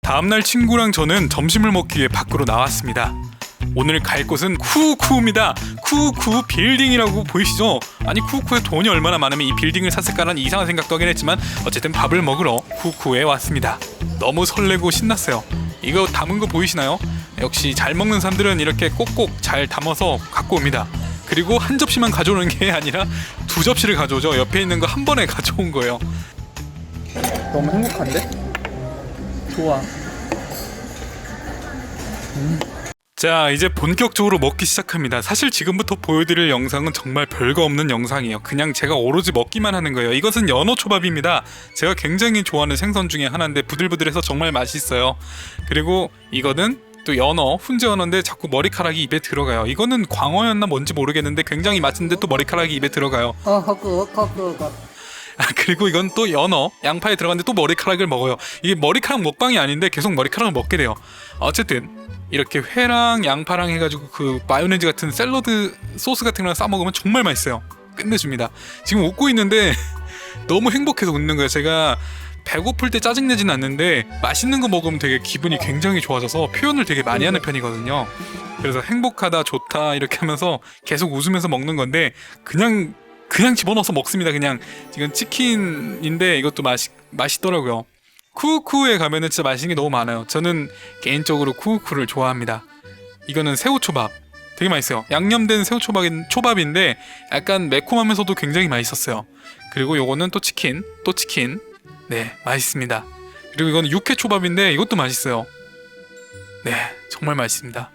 다음날 친구랑 저는 점심을 먹기 위해 밖으로 나왔습니다. 오늘 갈 곳은 쿠우쿠입니다. 쿠우쿠 빌딩이라고 보이시죠? 아니 쿠우쿠에 돈이 얼마나 많으면 이 빌딩을 샀을까라는 이상한 생각도 하긴 했지만 어쨌든 밥을 먹으러 쿠우쿠에 왔습니다. 너무 설레고 신났어요. 이거 담은 거 보이시나요? 역시 잘 먹는 사람들은 이렇게 꼭꼭 잘 담아서 갖고 옵니다. 그리고 한 접시만 가져오는 게 아니라 두 접시를 가져오죠. 옆에 있는 거 한 번에 가져온 거예요. 너무 행복한데? 좋아. 자, 이제 본격적으로 먹기 시작합니다. 사실 지금부터 보여드릴 영상은 정말 별거 없는 영상이에요. 그냥 제가 오로지 먹기만 하는 거예요. 이것은 연어초밥입니다. 제가 굉장히 좋아하는 생선 중에 하나인데 부들부들해서 정말 맛있어요. 그리고 이거는 또 연어, 훈제 연어인데 자꾸 머리카락이 입에 들어가요. 이거는 광어였나 뭔지 모르겠는데 굉장히 맛있는데 또 머리카락이 입에 들어가요. 그리고 이건 또 연어, 양파에 들어갔는데 또 머리카락을 먹어요. 이게 머리카락 먹방이 아닌데 계속 머리카락을 먹게 돼요. 어쨌든 이렇게 회랑 양파랑 해가지고 그 마요네즈 같은 샐러드 소스 같은 거랑 싸먹으면 정말 맛있어요. 끝내줍니다. 지금 웃고 있는데 너무 행복해서 웃는 거예요. 제가 배고플 때 짜증내진 않는데 맛있는 거 먹으면 되게 기분이 굉장히 좋아져서 표현을 되게 많이 하는 편이거든요. 그래서 행복하다, 좋다 이렇게 하면서 계속 웃으면서 먹는 건데 그냥 집어넣어서 먹습니다. 그냥 지금 치킨인데 이것도 맛있더라고요. 쿠우쿠에 가면은 진짜 맛있는 게 너무 많아요. 저는 개인적으로 쿠우쿠를 좋아합니다. 이거는 새우초밥 되게 맛있어요. 양념된 새우초밥인데 약간 매콤하면서도 굉장히 맛있었어요. 그리고 요거는 또 치킨. 네, 맛있습니다. 그리고 이거는 육회초밥인데 이것도 맛있어요. 네, 정말 맛있습니다.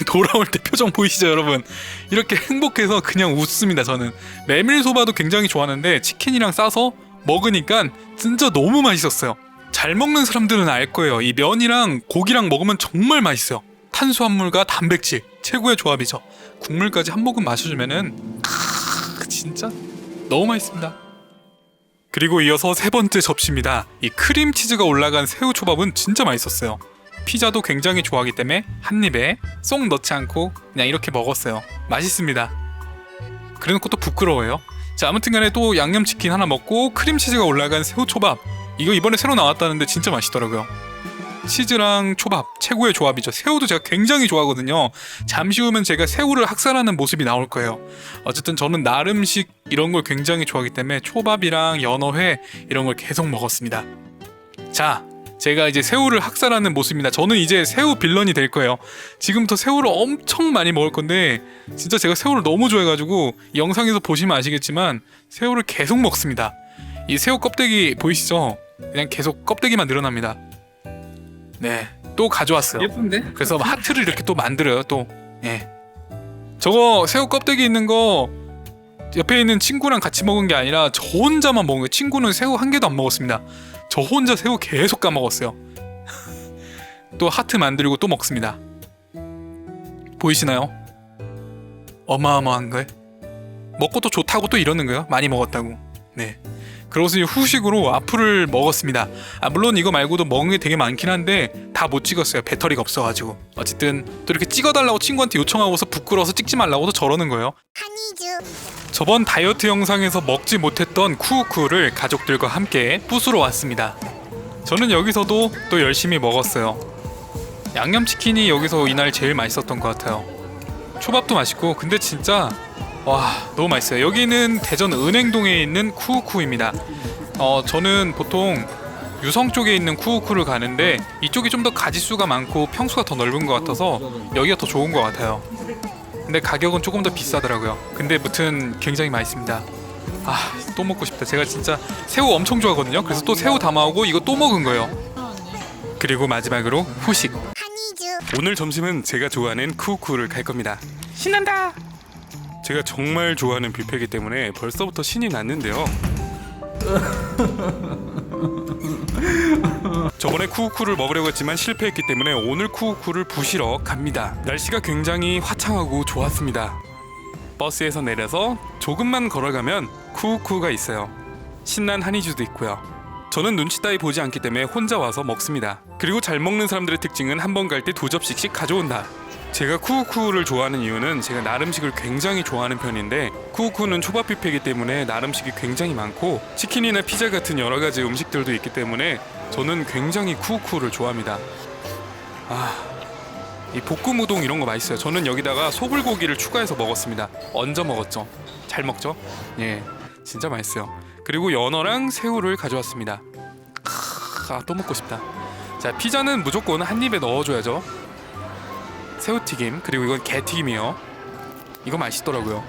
돌아올 때 표정 보이시죠 여러분? 이렇게 행복해서 그냥 웃습니다. 저는 메밀소바도 굉장히 좋아하는데 치킨이랑 싸서 먹으니까 진짜 너무 맛있었어요. 잘 먹는 사람들은 알 거예요. 이 면이랑 고기랑 먹으면 정말 맛있어요. 탄수화물과 단백질 최고의 조합이죠. 국물까지 한 모금 마셔주면은 진짜 너무 맛있습니다. 그리고 이어서 세 번째 접시입니다. 이 크림치즈가 올라간 새우초밥은 진짜 맛있었어요. 피자도 굉장히 좋아하기 때문에 한 입에 쏙 넣지 않고 그냥 이렇게 먹었어요. 맛있습니다. 그래놓고 또 부끄러워요. 자, 아무튼간에 또 양념치킨 하나 먹고 크림치즈가 올라간 새우초밥, 이거 이번에 새로 나왔다는데 진짜 맛있더라고요. 치즈랑 초밥 최고의 조합이죠. 새우도 제가 굉장히 좋아하거든요. 잠시 후면 제가 새우를 학살하는 모습이 나올 거예요. 어쨌든 저는 나름식 이런 걸 굉장히 좋아하기 때문에 초밥이랑 연어회 이런 걸 계속 먹었습니다. 자, 제가 이제 새우를 학살하는 모습입니다. 저는 이제 새우 빌런이 될 거예요. 지금부터 새우를 엄청 많이 먹을 건데 진짜 제가 새우를 너무 좋아해가지고 영상에서 보시면 아시겠지만 새우를 계속 먹습니다. 이 새우 껍데기 보이시죠? 그냥 계속 껍데기만 늘어납니다. 네, 또 가져왔어요. 예쁜데? 그래서 하트를 이렇게 또 만들어요. 또 예. 저거 새우 껍데기 있는 거 옆에 있는 친구랑 같이 먹은 게 아니라 저 혼자만 먹은 거예요. 친구는 새우 한 개도 안 먹었습니다. 저 혼자 새우 계속 까먹었어요. 또 하트 만들고 또 먹습니다. 보이시나요? 어마어마한 걸 먹고 또 좋다고 또 이러는 거예요. 많이 먹었다고. 네. 그래서 후식으로 와플을 먹었습니다. 물론 이거 말고도 먹은 게 되게 많긴 한데 다 못 찍었어요. 배터리가 없어가지고. 어쨌든 또 이렇게 찍어달라고 친구한테 요청하고서 부끄러워서 찍지 말라고도 저러는 거예요. 저번 다이어트 영상에서 먹지 못했던 쿠우쿠를 가족들과 함께 부수러 왔습니다. 저는 여기서도 또 열심히 먹었어요. 양념치킨이 여기서 이날 제일 맛있었던 것 같아요. 초밥도 맛있고 근데 진짜 와 너무 맛있어요. 여기는 대전 은행동에 있는 쿠우쿠입니다. 저는 보통 유성 쪽에 있는 쿠우쿠를 가는데 이쪽이 좀 더 가짓수가 많고 평수가 더 넓은 것 같아서 여기가 더 좋은 것 같아요. 근데 가격은 조금 더 비싸더라고요. 근데 무튼 굉장히 맛있습니다. 또 먹고 싶다. 제가 진짜 새우 엄청 좋아하거든요. 그래서 또 새우 담아오고 이거 또 먹은 거예요. 그리고 마지막으로 후식. 오늘 점심은 제가 좋아하는 쿠우쿠를 갈 겁니다. 신난다. 제가 정말 좋아하는 뷔페이기 때문에 벌써부터 신이 났는데요. 저번에 쿠우쿠를 먹으려고 했지만 실패했기 때문에 오늘 쿠우쿠를 부시러 갑니다. 날씨가 굉장히 화창하고 좋았습니다. 버스에서 내려서 조금만 걸어가면 쿠우쿠가 있어요. 신난 한이주도 있고요. 저는 눈치 따위 보지 않기 때문에 혼자 와서 먹습니다. 그리고 잘 먹는 사람들의 특징은 한 번 갈 때 두 접시씩 가져온다. 제가 쿠우쿠를 좋아하는 이유는 제가 나름식을 굉장히 좋아하는 편인데 쿠우쿠는 초밥 뷔페이기 때문에 나름식이 굉장히 많고 치킨이나 피자 같은 여러 가지 음식들도 있기 때문에 저는 굉장히 쿠우쿠를 좋아합니다. 이 볶음 우동 이런 거 맛있어요. 저는 여기다가 소불고기를 추가해서 먹었습니다. 얹어 먹었죠. 잘 먹죠? 예, 진짜 맛있어요. 그리고 연어랑 새우를 가져왔습니다. 또 먹고 싶다. 자, 피자는 무조건 한 입에 넣어줘야죠. 새우튀김, 그리고 이건 게튀김이에요. 이거 맛있더라고요.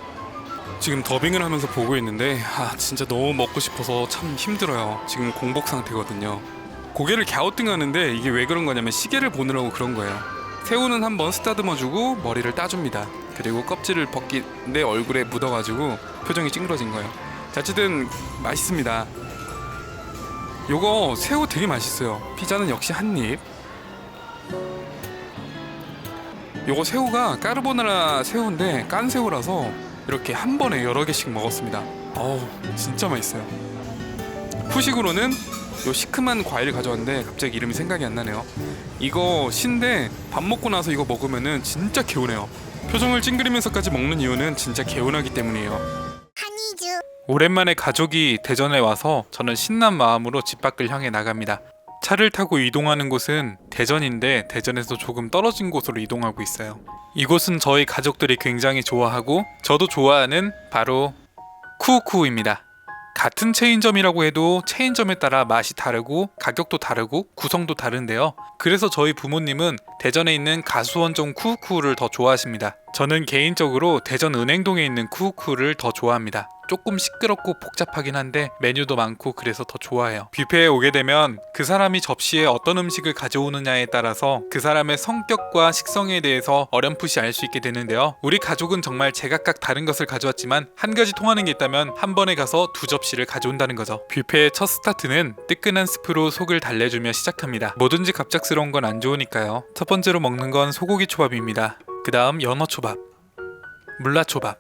지금 더빙을 하면서 보고 있는데 진짜 너무 먹고 싶어서 참 힘들어요. 지금 공복 상태거든요. 고개를 갸우뚱하는데 이게 왜 그런 거냐면 시계를 보느라고 그런 거예요. 새우는 한번 쓰다듬어주고 머리를 따줍니다. 그리고 껍질을 벗기는데 얼굴에 묻어가지고 표정이 찡그러진 거예요. 자, 어쨌든 맛있습니다. 요거 새우 되게 맛있어요. 피자는 역시 한입. 요거 새우가 까르보나라 새우인데 깐 새우라서 이렇게 한 번에 여러 개씩 먹었습니다. 어우, 진짜 맛있어요. 후식으로는 요 시큼한 과일 가져왔는데 갑자기 이름이 생각이 안 나네요. 이거 신데 밥 먹고 나서 이거 먹으면은 진짜 개운해요. 표정을 찡그리면서까지 먹는 이유는 진짜 개운하기 때문이에요. 오랜만에 가족이 대전에 와서 저는 신난 마음으로 집 밖을 향해 나갑니다. 차를 타고 이동하는 곳은 대전인데 대전에서 조금 떨어진 곳으로 이동하고 있어요. 이곳은 저희 가족들이 굉장히 좋아하고 저도 좋아하는 바로 쿠우쿠우입니다. 같은 체인점이라고 해도 체인점에 따라 맛이 다르고 가격도 다르고 구성도 다른데요. 그래서 저희 부모님은 대전에 있는 가수원정 쿠우쿠우를 더 좋아하십니다. 저는 개인적으로 대전 은행동에 있는 쿠우쿠우를 더 좋아합니다. 조금 시끄럽고 복잡하긴 한데 메뉴도 많고 그래서 더 좋아해요. 뷔페에 오게 되면 그 사람이 접시에 어떤 음식을 가져오느냐에 따라서 그 사람의 성격과 식성에 대해서 어렴풋이 알 수 있게 되는데요. 우리 가족은 정말 제각각 다른 것을 가져왔지만 한 가지 통하는 게 있다면 한 번에 가서 두 접시를 가져온다는 거죠. 뷔페의 첫 스타트는 뜨끈한 스프로 속을 달래주며 시작합니다. 뭐든지 갑작스러운 건 안 좋으니까요. 첫 번째로 먹는 건 소고기 초밥입니다. 그 다음 연어 초밥, 물라 초밥,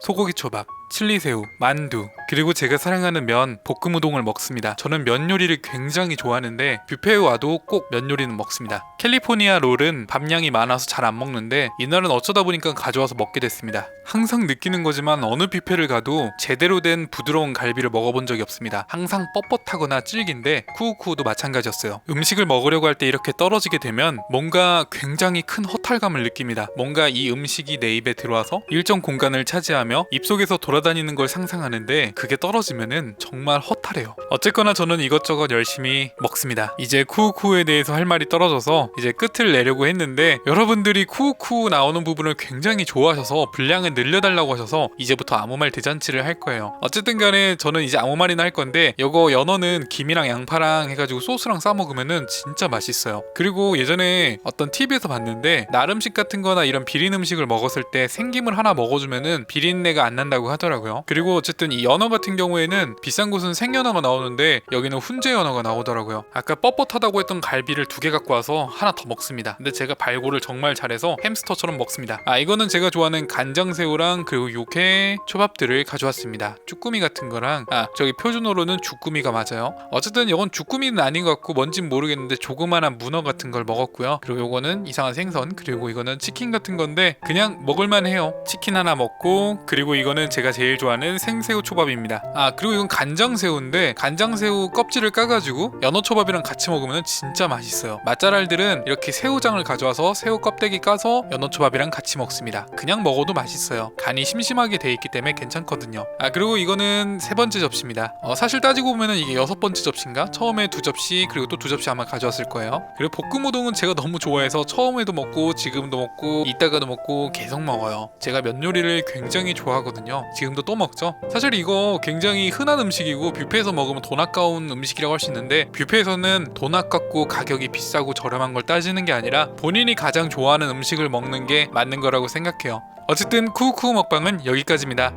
소고기 초밥, 칠리새우, 만두, 그리고 제가 사랑하는 면, 볶음 우동을 먹습니다. 저는 면 요리를 굉장히 좋아하는데 뷔페에 와도 꼭 면 요리는 먹습니다. 캘리포니아 롤은 밥량이 많아서 잘 안 먹는데 이날은 어쩌다 보니까 가져와서 먹게 됐습니다. 항상 느끼는 거지만 어느 뷔페를 가도 제대로 된 부드러운 갈비를 먹어본 적이 없습니다. 항상 뻣뻣하거나 질긴데 쿠우쿠우도 마찬가지였어요. 음식을 먹으려고 할 때 이렇게 떨어지게 되면 뭔가 굉장히 큰 허탈감을 느낍니다. 뭔가 이 음식이 내 입에 들어와서 일정 공간을 차지하며 입속에서 돌아다니는 걸 상상하는데 그게 떨어지면은 정말 허탈해요. 어쨌거나 저는 이것저것 열심히 먹습니다. 이제 쿠우쿠우에 대해서 할 말이 떨어져서 이제 끝을 내려고 했는데 여러분들이 쿠우쿠우 나오는 부분을 굉장히 좋아하셔서 분량을 늘려달라고 하셔서 이제부터 아무 말 대잔치를 할 거예요. 어쨌든 간에 저는 이제 아무 말이나 할 건데 이거 연어는 김이랑 양파랑 해가지고 소스랑 싸 먹으면은 진짜 맛있어요. 그리고 예전에 어떤 TV에서 봤는데 나름식 같은 거나 이런 비린 음식을 먹었을 때 생김을 하나 먹어주면은 비린내가 안 난다고 하더라고요. 그리고 어쨌든 이 연어 같은 경우에는 비싼 곳은 생연어가 나오는데 여기는 훈제 연어가 나오더라고요. 아까 뻣뻣하다고 했던 갈비를 2개 갖고 와서 하나 더 먹습니다. 근데 제가 발골을 정말 잘해서 햄스터처럼 먹습니다. 이거는 제가 좋아하는 간장새우랑 그리고 육회 초밥들을 가져왔습니다. 쭈꾸미 같은 거랑 저기 표준어로는 주꾸미가 맞아요. 어쨌든 이건 주꾸미는 아닌 것 같고 뭔진 모르겠는데 조그만한 문어 같은 걸 먹었고요. 그리고 이거는 이상한 생선, 그리고 이거는 치킨 같은 건데 그냥 먹을만 해요. 치킨 하나 먹고, 그리고 이거는 제가 제일 좋아하는 생새우 초밥입니다. 그리고 이건 간장새우인데 간장새우 껍질을 까가지고 연어초밥이랑 같이 먹으면 진짜 맛있어요. 맛잘알들은 이렇게 새우장을 가져와서 새우 껍데기 까서 연어초밥이랑 같이 먹습니다. 그냥 먹어도 맛있어요. 간이 심심하게 돼 있기 때문에 괜찮거든요. 그리고 이거는 3번째 접시입니다. 사실 따지고 보면은 이게 6번째 접시인가? 처음에 2접시, 그리고 또 2접시 아마 가져왔을 거예요. 그리고 볶음 우동은 제가 너무 좋아해서 처음에도 먹고 지금도 먹고 이따가도 먹고 계속 먹어요. 제가 면 요리를 굉장히 좋아하거든요. 지금도 또 먹죠. 사실 이거 굉장히 흔한 음식이고 뷔페에서 먹으면 돈 아까운 음식이라고 할 수 있는데 뷔페에서는 돈 아깝고 가격이 비싸고 저렴한 걸 따지는 게 아니라 본인이 가장 좋아하는 음식을 먹는 게 맞는 거라고 생각해요. 어쨌든 쿠우쿠우 먹방은 여기까지입니다.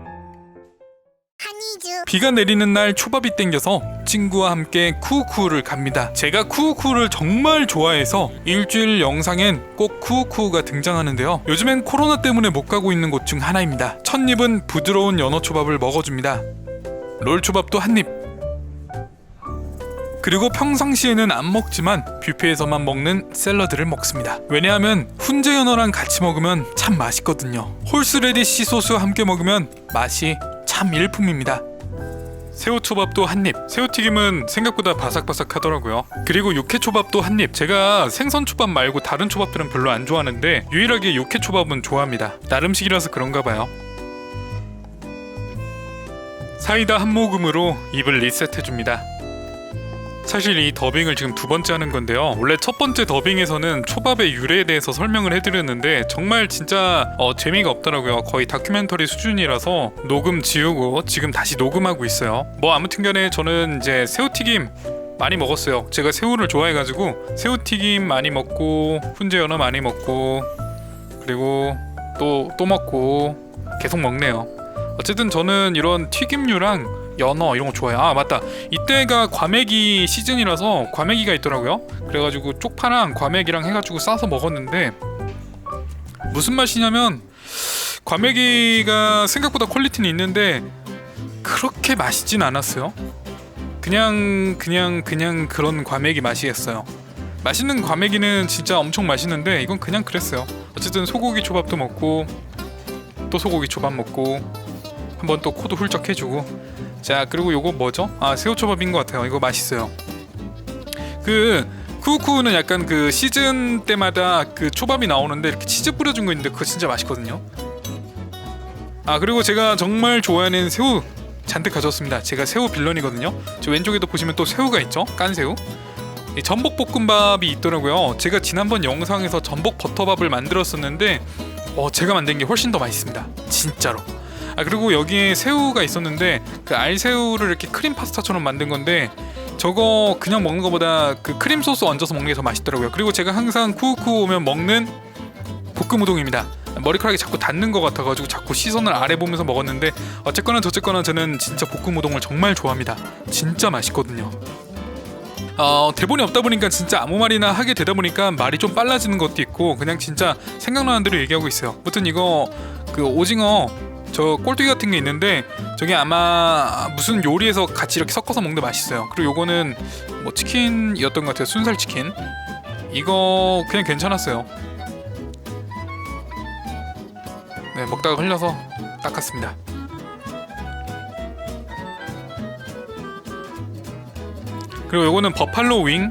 비가 내리는 날 초밥이 땡겨서 친구와 함께 쿠우쿠우를 갑니다. 제가 쿠우쿠우를 정말 좋아해서 일주일 영상엔 꼭 쿠우쿠우가 등장하는데요. 요즘엔 코로나 때문에 못 가고 있는 곳 중 하나입니다. 첫 입은 부드러운 연어 초밥을 먹어줍니다. 롤 초밥도 한 입. 그리고 평상시에는 안 먹지만 뷔페에서만 먹는 샐러드를 먹습니다. 왜냐하면 훈제 연어랑 같이 먹으면 참 맛있거든요. 홀스레디시 소스와 함께 먹으면 맛이 참 일품입니다. 새우초밥도 한입. 새우튀김은 생각보다 바삭바삭하더라고요. 그리고 육회초밥도 한입. 제가 생선초밥 말고 다른 초밥들은 별로 안 좋아하는데 유일하게 육회초밥은 좋아합니다. 나름식이라서 그런가 봐요. 사이다 한 모금으로 입을 리셋해줍니다. 사실 이 더빙을 지금 두 번째 하는 건데요. 원래 첫 번째 더빙에서는 초밥의 유래에 대해서 설명을 해드렸는데 정말 진짜 재미가 없더라고요. 거의 다큐멘터리 수준이라서 녹음 지우고 지금 다시 녹음하고 있어요. 뭐 아무튼간에 저는 이제 새우튀김 많이 먹었어요. 제가 새우를 좋아해가지고 새우튀김 많이 먹고 훈제 연어 많이 먹고 그리고 또 먹고 계속 먹네요. 어쨌든 저는 이런 튀김류랑 연어 이런 거 좋아해요. 아 맞다, 이때가 과메기 시즌이라서 과메기가 있더라고요. 그래가지고 쪽파랑 과메기랑 해가지고 싸서 먹었는데 무슨 맛이냐면 과메기가 생각보다 퀄리티는 있는데 그렇게 맛있진 않았어요. 그냥 그런 과메기 맛이었어요. 맛있는 과메기는 진짜 엄청 맛있는데 이건 그냥 그랬어요. 어쨌든 소고기 초밥도 먹고 또 소고기 초밥 먹고 한번 또 코도 훌쩍 해주고. 자 그리고 요거 뭐죠? 아 새우초밥인 것 같아요. 이거 맛있어요. 그 쿠우쿠우는 약간 그 시즌 때마다 그 초밥이 나오는데 이렇게 치즈 뿌려준 거 있는데 그거 진짜 맛있거든요. 아 그리고 제가 정말 좋아하는 새우 잔뜩 가져왔습니다. 제가 새우 빌런이거든요. 저 왼쪽에도 보시면 또 새우가 있죠. 깐새우. 이 전복 볶음밥이 있더라고요. 제가 지난번 영상에서 전복 버터밥을 만들었었는데 제가 만든 게 훨씬 더 맛있습니다. 진짜로. 아 그리고 여기에 새우가 있었는데 그 알새우를 이렇게 크림 파스타처럼 만든 건데 저거 그냥 먹는 것보다 그 크림 소스 얹어서 먹는 게 더 맛있더라고요. 그리고 제가 항상 쿠우쿠우 오면 먹는 볶음 우동입니다. 머리카락이 자꾸 닿는 것 같아가지고 자꾸 시선을 아래 보면서 먹었는데 어쨌거나 저쨌거나 저는 진짜 볶음 우동을 정말 좋아합니다. 진짜 맛있거든요. 대본이 없다 보니까 진짜 아무 말이나 하게 되다 보니까 말이 좀 빨라지는 것도 있고 그냥 진짜 생각나는 대로 얘기하고 있어요. 아무튼 이거 그 오징어 저 꼴뚜기 같은 게 있는데 저게 아마 무슨 요리에서 같이 이렇게 섞어서 먹는데 맛있어요. 그리고 요거는 뭐 치킨이었던 것 같아요. 순살 치킨. 이거 그냥 괜찮았어요. 네 먹다가 흘려서 닦았습니다. 그리고 요거는 버팔로 윙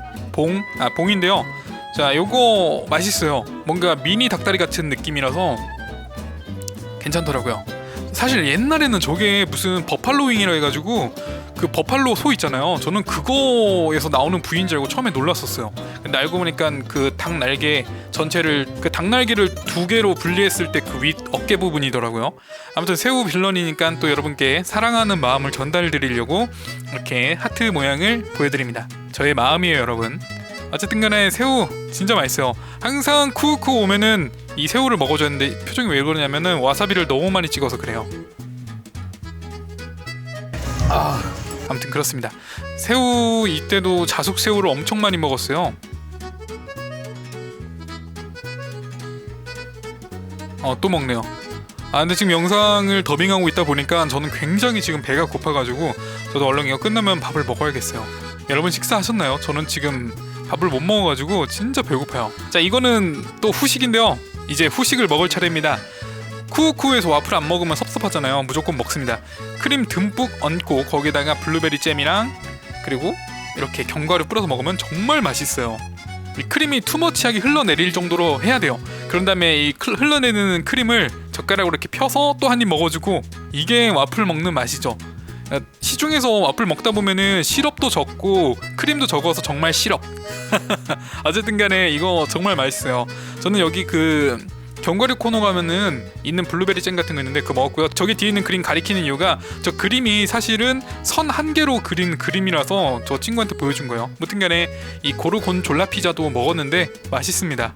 봉인데요. 자 요거 맛있어요. 뭔가 미니 닭다리 같은 느낌이라서 괜찮더라고요. 사실 옛날에는 저게 무슨 버팔로 윙이라 해가지고 그 버팔로 소 있잖아요. 저는 그거에서 나오는 부위인 줄 알고 처음에 놀랐었어요. 근데 알고 보니까 그 닭 날개 전체를 그 닭 날개를 두 개로 분리했을 때 그 윗 어깨 부분이더라고요. 아무튼 새우 빌런이니까 또 여러분께 사랑하는 마음을 전달드리려고 이렇게 하트 모양을 보여드립니다. 저의 마음이에요 여러분. 어쨌든 간에 새우 진짜 맛있어요. 항상 쿠우쿠 오면은 이 새우를 먹어줬는데 표정이 왜 그러냐면은 와사비를 너무 많이 찍어서 그래요. 아무튼 그렇습니다. 새우 이때도 자숙 새우를 엄청 많이 먹었어요. 또 먹네요. 근데 지금 영상을 더빙하고 있다 보니까 저는 굉장히 지금 배가 고파가지고 저도 얼른 이거 끝나면 밥을 먹어야겠어요. 여러분 식사하셨나요? 저는 지금 밥을 못 먹어가지고 진짜 배고파요. 자 이거는 또 후식인데요. 이제 후식을 먹을 차례입니다. 쿠우쿠우에서 와플 안 먹으면 섭섭하잖아요. 무조건 먹습니다. 크림 듬뿍 얹고 거기다가 블루베리 잼이랑 그리고 이렇게 견과류 뿌려서 먹으면 정말 맛있어요. 이 크림이 투머치하게 흘러내릴 정도로 해야 돼요. 그런 다음에 이 흘러내리는 크림을 젓가락으로 이렇게 펴서 또 한 입 먹어주고 이게 와플 먹는 맛이죠. 시중에서 와플 먹다 보면은 시럽도 적고 크림도 적어서 정말 시럽. 어쨌든 간에 이거 정말 맛있어요. 저는 여기 그 견과류 코너 가면은 있는 블루베리 잼 같은 거 있는데 그거 먹었고요. 저기 뒤에 있는 그림 가리키는 이유가 저 그림이 사실은 선 한 개로 그린 그림이라서 저 친구한테 보여준 거예요. 아무튼 간에 이 고르곤 졸라 피자도 먹었는데 맛있습니다.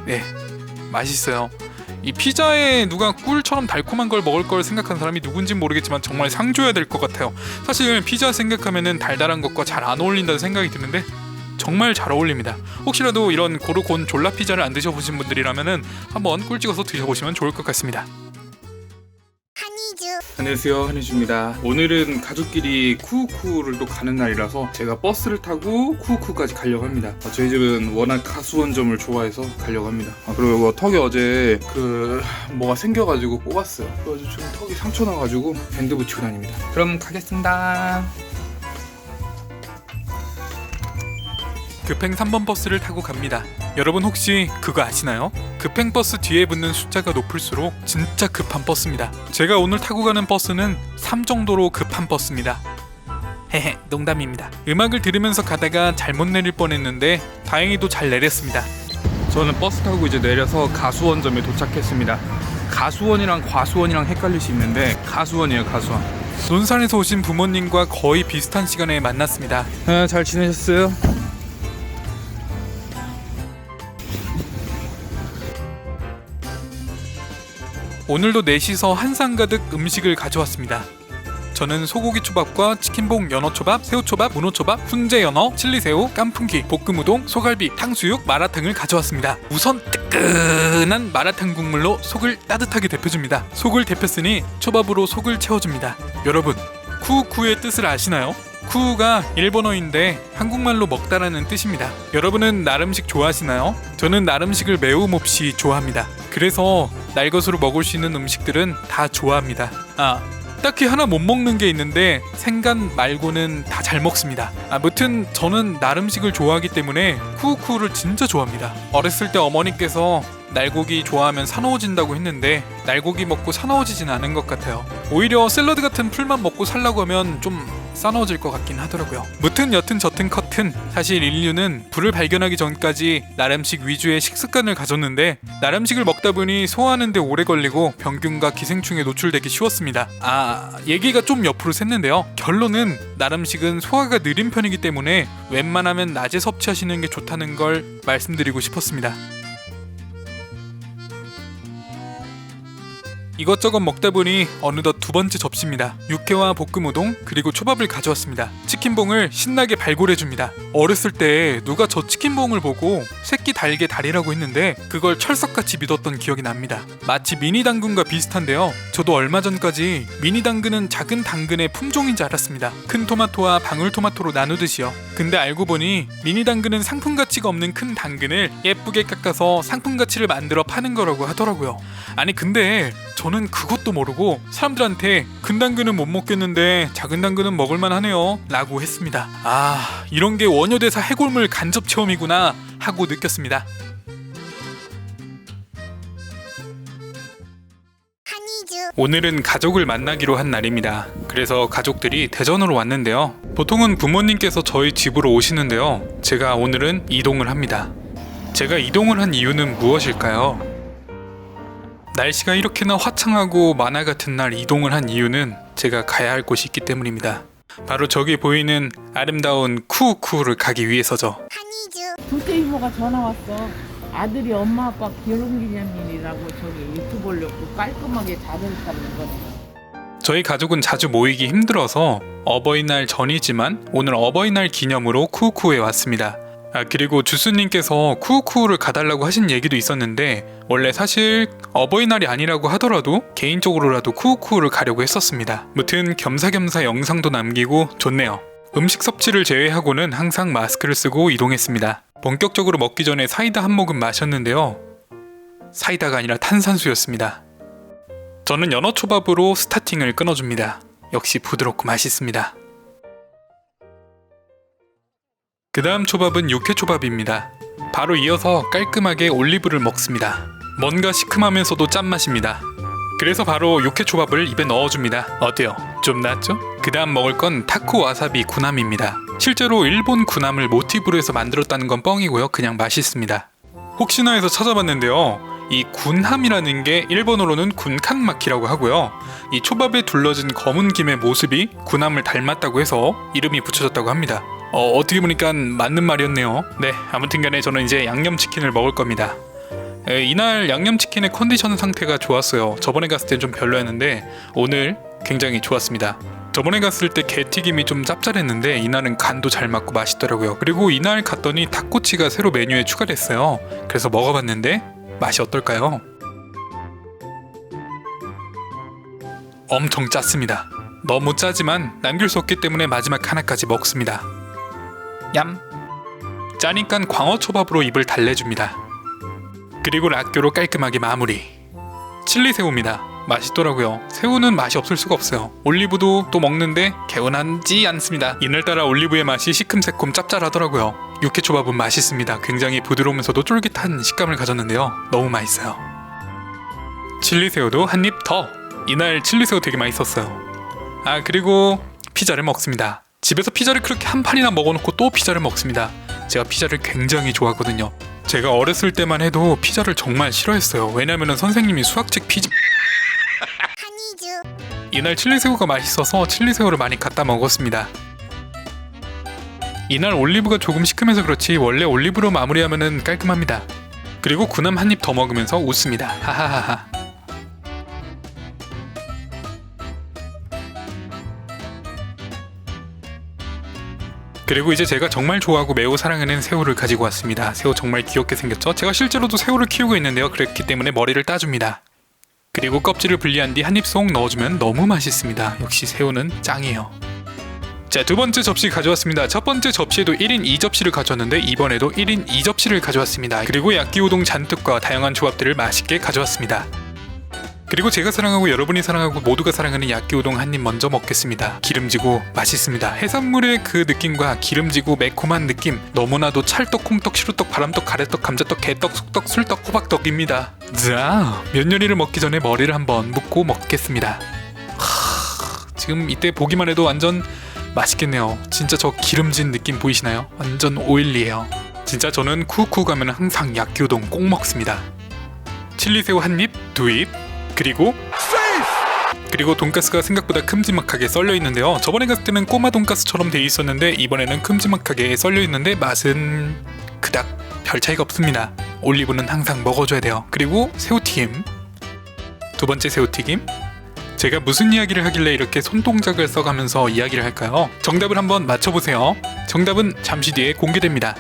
네 맛있어요. 이 피자에 누가 꿀처럼 달콤한 걸 먹을 걸 생각하는 사람이 누군진 모르겠지만 정말 상 줘야 될 것 같아요. 사실 피자 생각하면은 달달한 것과 잘 안 어울린다는 생각이 드는데 정말 잘 어울립니다. 혹시라도 이런 고르곤 졸라 피자를 안 드셔보신 분들이라면은 한번 꿀 찍어서 드셔보시면 좋을 것 같습니다. 안녕하세요, 한희주입니다. 오늘은 가족끼리 쿠우쿠를 또 가는 날이라서 제가 버스를 타고 쿠우쿠까지 가려고 합니다. 저희 집은 워낙 가수원점을 좋아해서 가려고 합니다. 그리고 이거 턱에 어제 뭐가 생겨가지고 뽑았어요. 그래서 지금 턱이 상처 나가지고 밴드 붙이고 다닙니다. 그럼 가겠습니다. 급행 3번 버스를 타고 갑니다. 여러분 혹시 그거 아시나요? 급행 버스 뒤에 붙는 숫자가 높을수록 진짜 급한 버스입니다. 제가 오늘 타고 가는 버스는 3 정도로 급한 버스입니다. 헤헤, 농담입니다. 음악을 들으면서 가다가 잘못 내릴 뻔했는데 다행히도 잘 내렸습니다. 저는 버스 타고 이제 내려서 가수원점에 도착했습니다. 가수원이랑 과수원이랑 헷갈릴 수 있는데 가수원이에요, 가수원. 논산에서 오신 부모님과 거의 비슷한 시간에 만났습니다. 잘 지내셨어요? 오늘도 넷이서 한상 가득 음식을 가져왔습니다. 저는 소고기 초밥과 치킨봉, 연어초밥, 새우초밥, 문어초밥, 훈제 연어, 칠리새우, 깐풍기, 볶음우동, 소갈비, 탕수육, 마라탕을 가져왔습니다. 우선 뜨끈한 마라탕 국물로 속을 따뜻하게 데펴줍니다. 속을 데폈으니 초밥으로 속을 채워줍니다. 여러분, 쿠우쿠의 뜻을 아시나요? 쿠우가 일본어인데 한국말로 먹다라는 뜻입니다. 여러분은 날음식 좋아하시나요? 저는 날음식을 매움 없이 좋아합니다. 그래서 날것으로 먹을 수 있는 음식들은 다 좋아합니다. 딱히 하나 못 먹는 게 있는데 생간 말고는 다 잘 먹습니다. 아무튼 저는 날음식을 좋아하기 때문에 쿠우쿠를 진짜 좋아합니다. 어렸을 때 어머니께서 날고기 좋아하면 사나워진다고 했는데 날고기 먹고 사나워지진 않은 것 같아요. 오히려 샐러드 같은 풀만 먹고 살라고 하면 좀 싸나워질 것 같긴 하더라고요. 무튼 여튼 저튼 커튼, 사실 인류는 불을 발견하기 전까지 날음식 위주의 식습관을 가졌는데 날음식을 먹다 보니 소화하는데 오래 걸리고 병균과 기생충에 노출되기 쉬웠습니다. 얘기가 좀 옆으로 샜는데요. 결론은 날음식은 소화가 느린 편이기 때문에 웬만하면 낮에 섭취하시는 게 좋다는 걸 말씀드리고 싶었습니다. 이것저것 먹다 보니 어느덧 두 번째 접시입니다. 육회와 볶음우동 그리고 초밥을 가져왔습니다. 치킨봉을 신나게 발굴해줍니다. 어렸을 때 누가 저 치킨봉을 보고 새끼 달개 다리라고 했는데 그걸 철석같이 믿었던 기억이 납니다. 마치 미니 당근과 비슷한데요. 저도 얼마 전까지 미니 당근은 작은 당근의 품종인 줄 알았습니다. 큰 토마토와 방울토마토로 나누듯이요. 근데 알고 보니 미니 당근은 상품 가치가 없는 큰 당근을 예쁘게 깎아서 상품 가치를 만들어 파는 거라고 하더라고요. 아니 근데 저는 그것도 모르고 사람들한테 큰 당근은 못 먹겠는데 작은 당근은 먹을만 하네요 라고 했습니다. 이런 게 원효대사 해골물 간접 체험이구나 하고 느꼈습니다. 오늘은 가족을 만나기로 한 날입니다. 그래서 가족들이 대전으로 왔는데요. 보통은 부모님께서 저희 집으로 오시는데요. 제가 오늘은 이동을 합니다. 제가 이동을 한 이유는 무엇일까요? 날씨가 이렇게나 화창하고 만화 같은 날 이동을 한 이유는 제가 가야 할 곳이 있기 때문입니다. 바로 저기 보이는 아름다운 쿠우쿠를 가기 위해서죠. 둘째 이모가 전화 왔어. 아들이 엄마 아빠 결혼기념일이라고 저기 유튜브 올렸고 깔끔하게 잘 했다는 거네. 저희 가족은 자주 모이기 힘들어서 어버이날 전이지만 오늘 어버이날 기념으로 쿠우쿠에 왔습니다. 그리고 주스님께서 쿠우쿠를 가달라고 하신 얘기도 있었는데 원래 사실 어버이날이 아니라고 하더라도 개인적으로라도 쿠우쿠를 가려고 했었습니다. 무튼 겸사겸사 영상도 남기고 좋네요. 음식 섭취를 제외하고는 항상 마스크를 쓰고 이동했습니다. 본격적으로 먹기 전에 사이다 한 모금 마셨는데요. 사이다가 아니라 탄산수였습니다. 저는 연어초밥으로 스타팅을 끊어줍니다. 역시 부드럽고 맛있습니다. 그 다음 초밥은 육회초밥입니다. 바로 이어서 깔끔하게 올리브를 먹습니다. 뭔가 시큼하면서도 짠맛입니다. 그래서 바로 육회초밥을 입에 넣어줍니다. 어때요? 좀 낫죠? 그 다음 먹을 건 타코 와사비 구남입니다. 실제로 일본 구남을 모티브로 해서 만들었다는 건 뻥이고요. 그냥 맛있습니다. 혹시나 해서 찾아봤는데요. 이 군함이라는 게 일본어로는 군칸마키라고 하고요. 이 초밥에 둘러진 검은 김의 모습이 군함을 닮았다고 해서 이름이 붙여졌다고 합니다. 어떻게 보니까 맞는 말이었네요. 네, 아무튼간에 저는 이제 양념치킨을 먹을 겁니다. 이날 양념치킨의 컨디션 상태가 좋았어요. 저번에 갔을 땐 좀 별로였는데 오늘 굉장히 좋았습니다. 저번에 갔을 때 게튀김이 좀 짭짤했는데 이날은 간도 잘 맞고 맛있더라고요. 그리고 이날 갔더니 닭꼬치가 새로 메뉴에 추가됐어요. 그래서 먹어봤는데 맛이 어떨까요? 엄청 짰습니다. 너무 짜지만 남길 수 없기 때문에 마지막 하나까지 먹습니다. 얌. 짜니깐 광어초밥으로 입을 달래줍니다. 그리고 락교로 깔끔하게 마무리. 칠리새우입니다. 맛있더라고요. 새우는 맛이 없을 수가 없어요. 올리브도 또 먹는데 개운하지 않습니다. 이날따라 올리브의 맛이 시큼새콤 짭짤하더라고요. 육회초밥은 맛있습니다. 굉장히 부드러우면서도 쫄깃한 식감을 가졌는데요. 너무 맛있어요. 칠리새우도 한 입 더. 이날 칠리새우 되게 맛있었어요. 아, 그리고 피자를 먹습니다. 집에서 피자를 그렇게 한 판이나 먹어놓고 또 피자를 먹습니다. 제가 피자를 굉장히 좋아하거든요. 제가 어렸을 때만 해도 피자를 정말 싫어했어요. 왜냐면 선생님이 수학책 피자 이날 칠리새우가 맛있어서 칠리새우를 많이 갖다 먹었습니다. 이날 올리브가 조금 시큼해서 그렇지 원래 올리브로 마무리하면 깔끔합니다. 그리고 구남 한 입 더 먹으면서 웃습니다. 하하하하. 그리고 이제 제가 정말 좋아하고 매우 사랑하는 새우를 가지고 왔습니다. 새우 정말 귀엽게 생겼죠? 제가 실제로도 새우를 키우고 있는데요. 그렇기 때문에 머리를 따줍니다. 그리고 껍질을 분리한 뒤 한 입 쏙 넣어주면 너무 맛있습니다. 역시 새우는 짱이에요. 자, 두 번째 접시 가져왔습니다. 첫 번째 접시에도 1인 2접시를 가져왔는데 이번에도 1인 2접시를 가져왔습니다. 그리고 야끼우동 잔뜩과 다양한 조합들을 맛있게 가져왔습니다. 그리고 제가 사랑하고 여러분이 사랑하고 모두가 사랑하는 야끼우동 한 입 먼저 먹겠습니다. 기름지고 맛있습니다. 해산물의 그 느낌과 기름지고 매콤한 느낌, 너무나도 찰떡, 콩떡, 시루떡, 바람떡, 가래떡, 감자떡, 개떡, 속떡, 술떡, 호박떡입니다. 자, 면 요리를 먹기 전에 머리를 한번 묶고 먹겠습니다. 지금 이때 보기만 해도 완전 맛있겠네요. 진짜 저 기름진 느낌 보이시나요? 완전 오일리해요. 진짜 저는 쿠쿠 가면 항상 야끼우동 꼭 먹습니다. 칠리새우 한 입, 두 입, 그리고 돈가스가 생각보다 큼지막하게 썰려 있는데요. 저번에 갔을 때는 꼬마 돈가스처럼 돼 있었는데 이번에는 큼지막하게 썰려 있는데 맛은 그닥 별 차이가 없습니다. 올리브는 항상 먹어줘야 돼요. 그리고 새우튀김. 두 번째 새우튀김. 제가 무슨 이야기를 하길래 이렇게 손동작을 써가면서 이야기를 할까요? 정답을 한번 맞춰보세요. 정답은 잠시 뒤에 공개됩니다.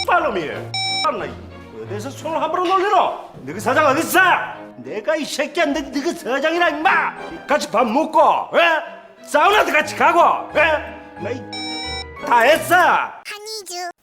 팔로미 어디서 손을 함부로 놀리노? 너희 사장 어딨어? 내가 이 새끼야 너희 사장이라 임마. 같이 밥 먹고 사우나도 같이 가고 다 했어.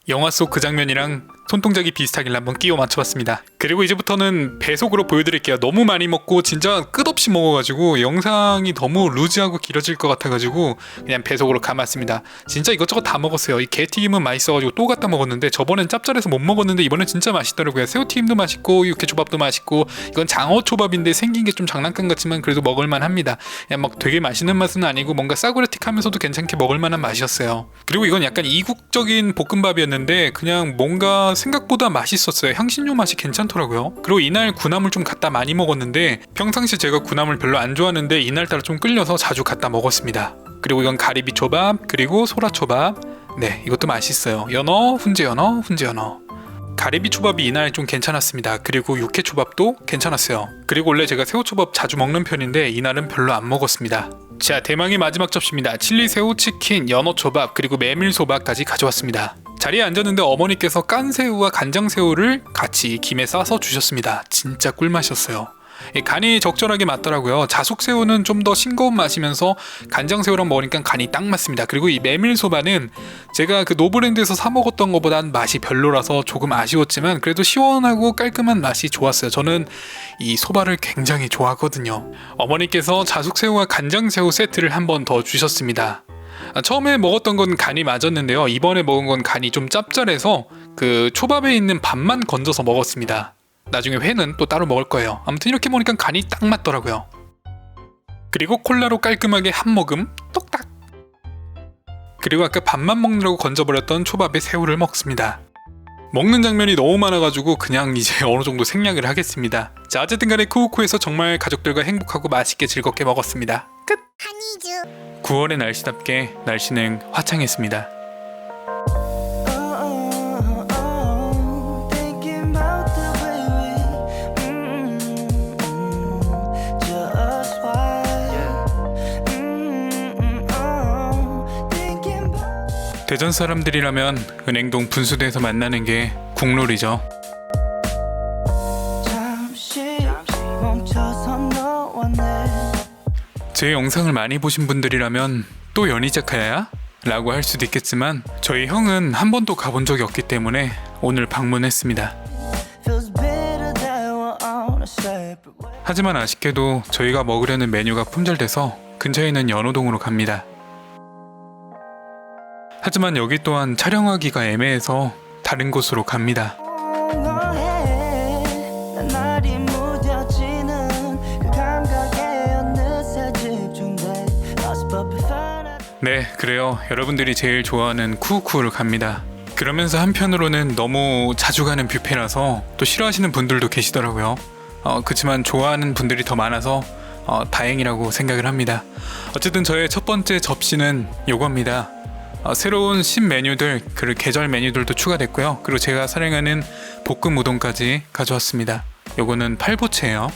영화 속 그 장면이랑 손동작이 비슷하길래 한번 끼워 맞춰봤습니다. 그리고 이제부터는 배속으로 보여드릴게요. 너무 많이 먹고 진짜 끝없이 먹어가지고 영상이 너무 루즈하고 길어질 것 같아가지고 그냥 배속으로 감았습니다. 진짜 이것저것 다 먹었어요. 이 게튀김은 맛있어가지고 또 갖다 먹었는데 저번엔 짭짤해서 못 먹었는데 이번엔 진짜 맛있더라고요. 새우튀김도 맛있고 육회초밥도 맛있고 이건 장어초밥인데 생긴 게 좀 장난감 같지만 그래도 먹을만 합니다. 그냥 막 되게 맛있는 맛은 아니고 뭔가 싸구려틱하면서도 괜찮게 먹을만한 맛이었어요. 그리고 이건 약간 이국적인 볶음밥이었는데 그냥 뭔가 생각보다 맛있었어요. 향신료 맛이 괜찮더라고요. 그리고 이날 군함을 좀 갖다 많이 먹었는데 평상시 제가 군함을 별로 안 좋아하는데 이날따라 좀 끌려서 자주 갖다 먹었습니다. 그리고 이건 가리비 초밥, 그리고 소라초밥. 네, 이것도 맛있어요. 연어, 훈제 연어, 훈제 연어. 가리비 초밥이 이날 좀 괜찮았습니다. 그리고 육회 초밥도 괜찮았어요. 그리고 원래 제가 새우초밥 자주 먹는 편인데 이날은 별로 안 먹었습니다. 자, 대망의 마지막 접시입니다. 칠리새우, 치킨, 연어초밥, 그리고 메밀소밥까지 가져왔습니다. 자리에 앉았는데 어머니께서 깐새우와 간장새우를 같이 김에 싸서 주셨습니다. 진짜 꿀맛이었어요. 간이 적절하게 맞더라고요. 자숙새우는 좀 더 싱거운 맛이면서 간장새우랑 먹으니까 간이 딱 맞습니다. 그리고 이 메밀소바는 제가 그 노브랜드에서 사 먹었던 것보단 맛이 별로라서 조금 아쉬웠지만 그래도 시원하고 깔끔한 맛이 좋았어요. 저는 이 소바를 굉장히 좋아하거든요. 어머니께서 자숙새우와 간장새우 세트를 한 번 더 주셨습니다. 처음에 먹었던 건 간이 맞았는데요. 이번에 먹은 건 간이 좀 짭짤해서 그 초밥에 있는 밥만 건져서 먹었습니다. 나중에 회는 또 따로 먹을 거예요. 아무튼 이렇게 먹으니까 간이 딱 맞더라고요. 그리고 콜라로 깔끔하게 한 모금 똑딱. 그리고 아까 밥만 먹느라고 건져버렸던 초밥에 새우를 먹습니다. 먹는 장면이 너무 많아가지고 그냥 이제 어느 정도 생략을 하겠습니다. 자, 어쨌든 간에 쿠오쿠에서 정말 가족들과 행복하고 맛있게 즐겁게 먹었습니다. 끝! 9월의 날씨답게 날씨는 화창했습니다. 대전 사람들이라면 은행동 분수대에서 만나는 게 국룰이죠. 잠시 멈춰 있어 너와 내 제 영상을 많이 보신 분들이라면 또 연희자카야야? 라고 할 수도 있겠지만 저희 형은 한 번도 가본 적이 없기 때문에 오늘 방문했습니다. feels bitter that we're on a separate way 하지만 아쉽게도 저희가 먹으려는 메뉴가 품절돼서 근처에 있는 연호동으로 갑니다. 하지만 여기 또한 촬영하기가 애매해서 다른 곳으로 갑니다. 너의 날이 무뎌지는 그 감각에 어느새 집중돼 Lost but before 네, 그래요. 여러분들이 제일 좋아하는 쿠우쿠를 갑니다. 그러면서 한편으로는 너무 자주 가는 뷔페라서 또 싫어하시는 분들도 계시더라고요. 그렇지만 좋아하는 분들이 더 많아서 다행이라고 생각을 합니다. 어쨌든 저의 첫 번째 접시는 요겁니다. 새로운 신메뉴들, 그 계절 메뉴들도 추가됐고요. 그리고 제가 사랑하는 볶음 우동까지 가져왔습니다. 요거는 팔보채예요.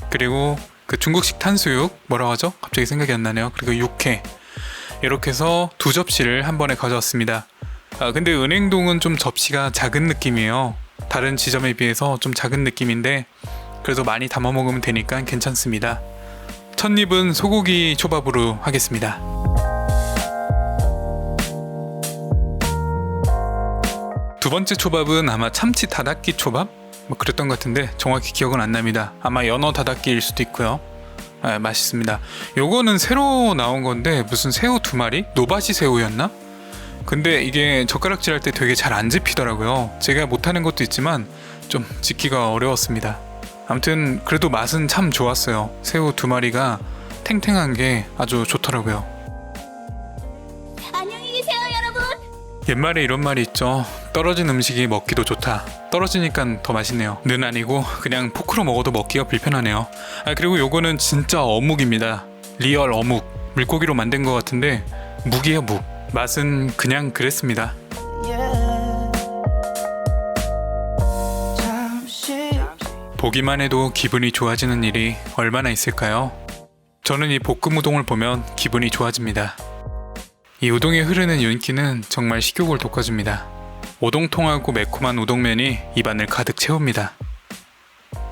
그리고 그 중국식 탕수육 뭐라고 하죠? 갑자기 생각이 안 나네요. 그리고 육회. 이렇게 해서 두 접시를 한 번에 가져왔습니다. 근데 은행동은 좀 접시가 작은 느낌이에요. 다른 지점에 비해서 좀 작은 느낌인데 그래도 많이 담아 먹으면 되니까 괜찮습니다. 첫 입은 소고기 초밥으로 하겠습니다. 두 번째 초밥은 아마 참치 다닥기 초밥? 뭐 그랬던 것 같은데 정확히 기억은 안 납니다. 아마 연어 다닥기일 수도 있고요. 맛있습니다. 요거는 새로 나온 건데 무슨 새우 2마리? 노바시 새우였나? 근데 이게 젓가락질 할 때 되게 잘 안 집히더라고요. 제가 못하는 것도 있지만 좀 집기가 어려웠습니다. 아무튼 그래도 맛은 참 좋았어요. 새우 2마리가 탱탱한 게 아주 좋더라고요. 안녕히 계세요, 여러분. 옛말에 이런 말이 있죠. 떨어진 음식이 먹기도 좋다. 떨어지니까 더 맛있네요. 는 아니고 그냥 포크로 먹어도 먹기가 불편하네요. 그리고 요거는 진짜 어묵입니다. 리얼 어묵. 물고기로 만든 것 같은데 묵이에요, 묵. 맛은 그냥 그랬습니다. 잠시 보기만 해도 기분이 좋아지는 일이 얼마나 있을까요? 저는 이 볶음 우동을 보면 기분이 좋아집니다. 이 우동에 흐르는 윤기는 정말 식욕을 돋궈줍니다. 오동통하고 매콤한 우동면이 입안을 가득 채웁니다.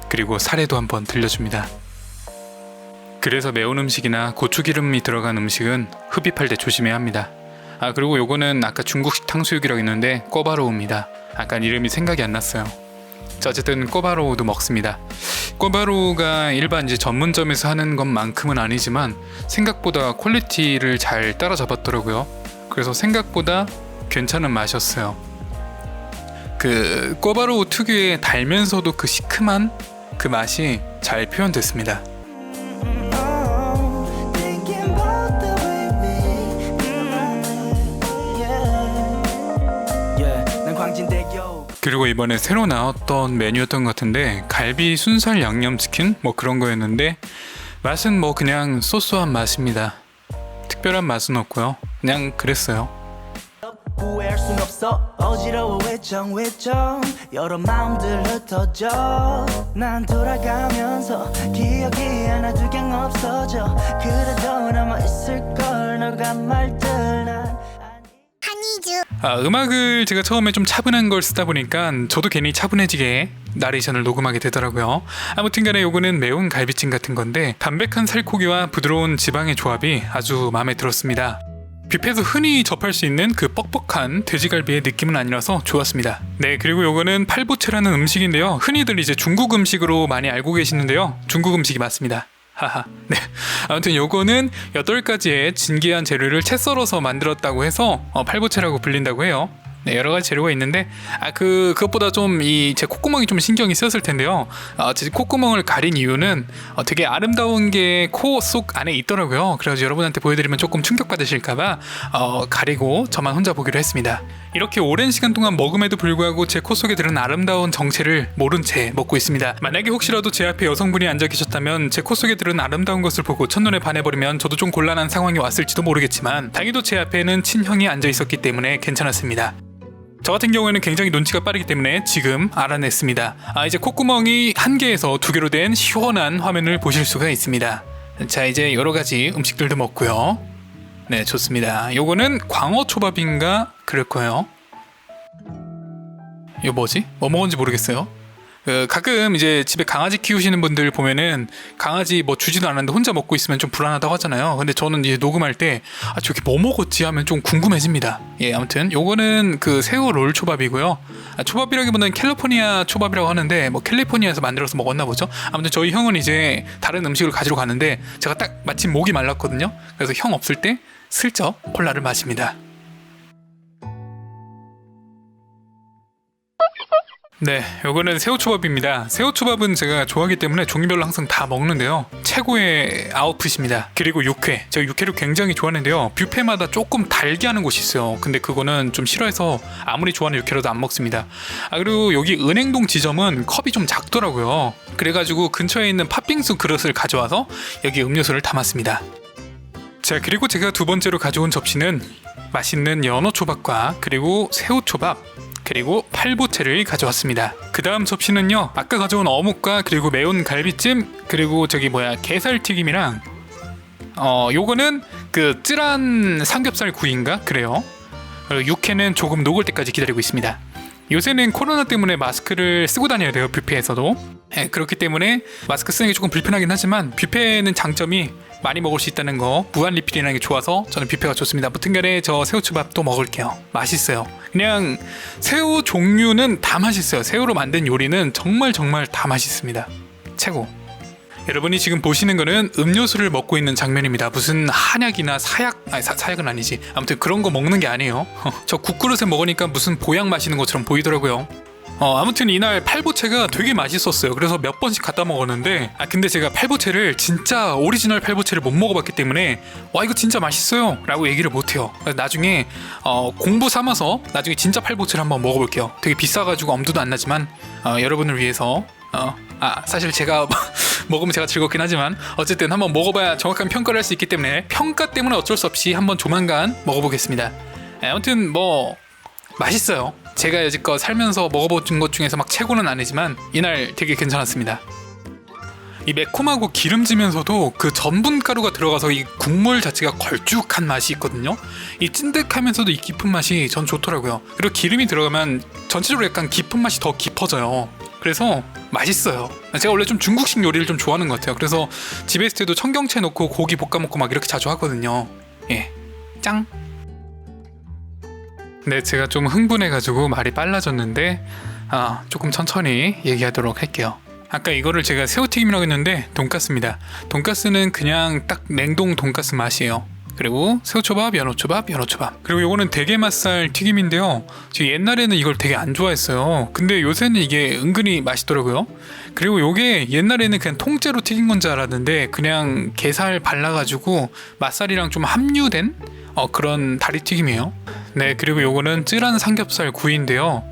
그리고 사례도 한번 들려줍니다. 그래서 매운 음식이나 고추기름이 들어간 음식은 흡입할 때 조심해야 합니다. 그리고 요거는 아까 중국식 탕수육이라고 했는데 꼬바로우입니다. 약간 이름이 생각이 안 났어요. 자, 어쨌든 꼬바로우도 먹습니다. 꼬바로우가 일반 이제 전문점에서 하는 것만큼은 아니지만 생각보다 퀄리티를 잘 따라잡았더라고요. 그래서 생각보다 괜찮은 맛이었어요. 그 꼬바로우 특유의 달면서도 그 시큼한 그 맛이 잘 표현됐습니다. thinking about the way we 난 광진대교 그리고 이번에 새로 나왔던 메뉴였던 것 같은데 갈비 순살 양념치킨 뭐 그런 거였는데 맛은 뭐 그냥 소소한 맛입니다. 특별한 맛은 없고요. 그냥 그랬어요. 후회할 순 없어 어지러워 외정 여러 마음들 흩어져 난 돌아가면서 기억이 하나 두 개 없어져 그래도 남아있을걸 너가 말들 난 음악을 제가 처음에 좀 차분한 걸 쓰다 보니까 저도 괜히 차분해지게 나레이션을 녹음하게 되더라고요. 아무튼간에 요거는 매운 갈비찜 같은 건데 담백한 살코기와 부드러운 지방의 조합이 아주 마음에 들었습니다. 뷔페에서 흔히 접할 수 있는 그 뻑뻑한 돼지갈비의 느낌은 아니라서 좋았습니다. 네, 그리고 요거는 팔보채라는 음식인데요. 흔히들 이제 중국 음식으로 많이 알고 계시는데요. 중국 음식이 맞습니다. 하하. 네. 아무튼 요거는 8가지의 진귀한 재료를 채 썰어서 만들었다고 해서 팔보채라고 불린다고 해요. 네, 여러 가지 재료가 있는데 그것보다 좀 제 콧구멍이 좀 신경이 쓰였을 텐데요. 제 콧구멍을 가린 이유는 되게 아름다운 게 코 속 안에 있더라고요. 그래서 여러분한테 보여드리면 조금 충격받으실까봐 가리고 저만 혼자 보기로 했습니다. 이렇게 오랜 시간 동안 먹음에도 불구하고 제 코 속에 들은 아름다운 정체를 모른 채 먹고 있습니다. 만약에 혹시라도 제 앞에 여성분이 앉아 계셨다면 제 코 속에 들은 아름다운 것을 보고 첫눈에 반해버리면 저도 좀 곤란한 상황이 왔을지도 모르겠지만 다행히도 제 앞에는 친형이 앉아 있었기 때문에 괜찮았습니다. 저 같은 경우에는 굉장히 눈치가 빠르기 때문에 지금 알아냈습니다. 이제 콧구멍이 1개에서 2개로 된 시원한 화면을 보실 수가 있습니다. 자, 이제 여러가지 음식들도 먹고요. 네, 좋습니다. 요거는 광어초밥인가 그럴 거예요. 이거 뭐지? 뭐 먹은지 모르겠어요. 가끔 이제 집에 강아지 키우시는 분들 보면은 강아지 뭐 주지도 않았는데 혼자 먹고 있으면 좀 불안하다고 하잖아요. 근데 저는 이제 녹음할 때 저게 뭐 먹었지 하면 좀 궁금해집니다. 예, 아무튼 요거는 그 새우 롤 초밥이고요. 초밥이라기보다는 캘리포니아 초밥이라고 하는데 뭐 캘리포니아에서 만들어서 먹었나 보죠. 아무튼 저희 형은 이제 다른 음식을 가지러 갔는데 제가 딱 마침 목이 말랐거든요. 그래서 형 없을 때 슬쩍 콜라를 마십니다. 네, 요거는 새우초밥입니다. 새우초밥은 제가 좋아하기 때문에 종류별로 항상 다 먹는데요. 최고의 아웃풋입니다. 그리고 육회, 제가 육회를 굉장히 좋아하는데요. 뷔페마다 조금 달게 하는 곳이 있어요. 근데 그거는 좀 싫어해서 아무리 좋아하는 육회라도 안 먹습니다. 그리고 여기 은행동 지점은 컵이 좀 작더라고요. 그래가지고 근처에 있는 팥빙수 그릇을 가져와서 여기 음료수를 담았습니다. 자, 그리고 제가 두 번째로 가져온 접시는 맛있는 연어초밥과 그리고 새우초밥, 그리고 팔보채를 가져왔습니다. 그 다음 접시는요, 아까 가져온 어묵과 그리고 매운 갈비찜, 그리고 게살튀김이랑 요거는 그 쯔란 삼겹살 구이인가 그래요. 그리고 육회는 조금 녹을 때까지 기다리고 있습니다. 요새는 코로나 때문에 마스크를 쓰고 다녀야 돼요, 뷔페에서도. 그렇기 때문에 마스크 쓰는 게 조금 불편하긴 하지만 뷔페는 장점이 많이 먹을 수 있다는 거, 무한 리필이라는 게 좋아서 저는 뷔페가 좋습니다. 아무튼간에 저 새우초밥도 먹을게요. 맛있어요. 그냥 새우 종류는 다 맛있어요. 새우로 만든 요리는 정말 다 맛있습니다. 최고. 여러분이 지금 보시는 거는 음료수를 먹고 있는 장면입니다. 무슨 한약이나 사약, 사약은 아니지. 아무튼 그런 거 먹는 게 아니에요. 저 국그릇에 먹으니까 무슨 보약 마시는 것처럼 보이더라고요. 아무튼 이날 팔보채가 되게 맛있었어요. 그래서 몇 번씩 갖다 먹었는데 근데 제가 팔보채를 진짜 오리지널 팔보채를 못 먹어봤기 때문에 와 이거 진짜 맛있어요 라고 얘기를 못해요. 나중에 공부 삼아서 나중에 진짜 팔보채를 한번 먹어볼게요. 되게 비싸가지고 엄두도 안 나지만 여러분을 위해서 사실 제가 먹으면 제가 즐겁긴 하지만 어쨌든 한번 먹어봐야 정확한 평가를 할 수 있기 때문에 평가 때문에 어쩔 수 없이 한번 조만간 먹어보겠습니다. 아무튼 뭐 맛있어요. 제가 여지껏 살면서 먹어본 것 중에서 막 최고는 아니지만 이날 되게 괜찮았습니다. 이 매콤하고 기름지면서도 그 전분가루가 들어가서 이 국물 자체가 걸쭉한 맛이 있거든요. 이 찐득하면서도 이 깊은 맛이 전 좋더라고요. 그리고 기름이 들어가면 전체적으로 약간 깊은 맛이 더 깊어져요. 그래서 맛있어요. 제가 원래 좀 중국식 요리를 좀 좋아하는 것 같아요. 그래서 집에 있을 때도 청경채 넣고 고기 볶아 먹고 막 이렇게 자주 하거든요. 예, 짱! 네, 제가 좀 흥분해가지고 말이 빨라졌는데 조금 천천히 얘기하도록 할게요. 아까 이거를 제가 새우튀김이라고 했는데 돈가스입니다. 돈가스는 그냥 딱 냉동 돈가스 맛이에요. 그리고 새우초밥, 연어초밥. 그리고 요거는 대게맛살 튀김인데요. 제가 옛날에는 이걸 되게 안 좋아했어요. 근데 요새는 이게 은근히 맛있더라고요. 그리고 요게 옛날에는 그냥 통째로 튀긴 건 줄 알았는데 그냥 게살 발라가지고 맛살이랑 좀 함유된 그런 다리튀김이에요. 네, 그리고 요거는 쯔란 삼겹살 구이인데요.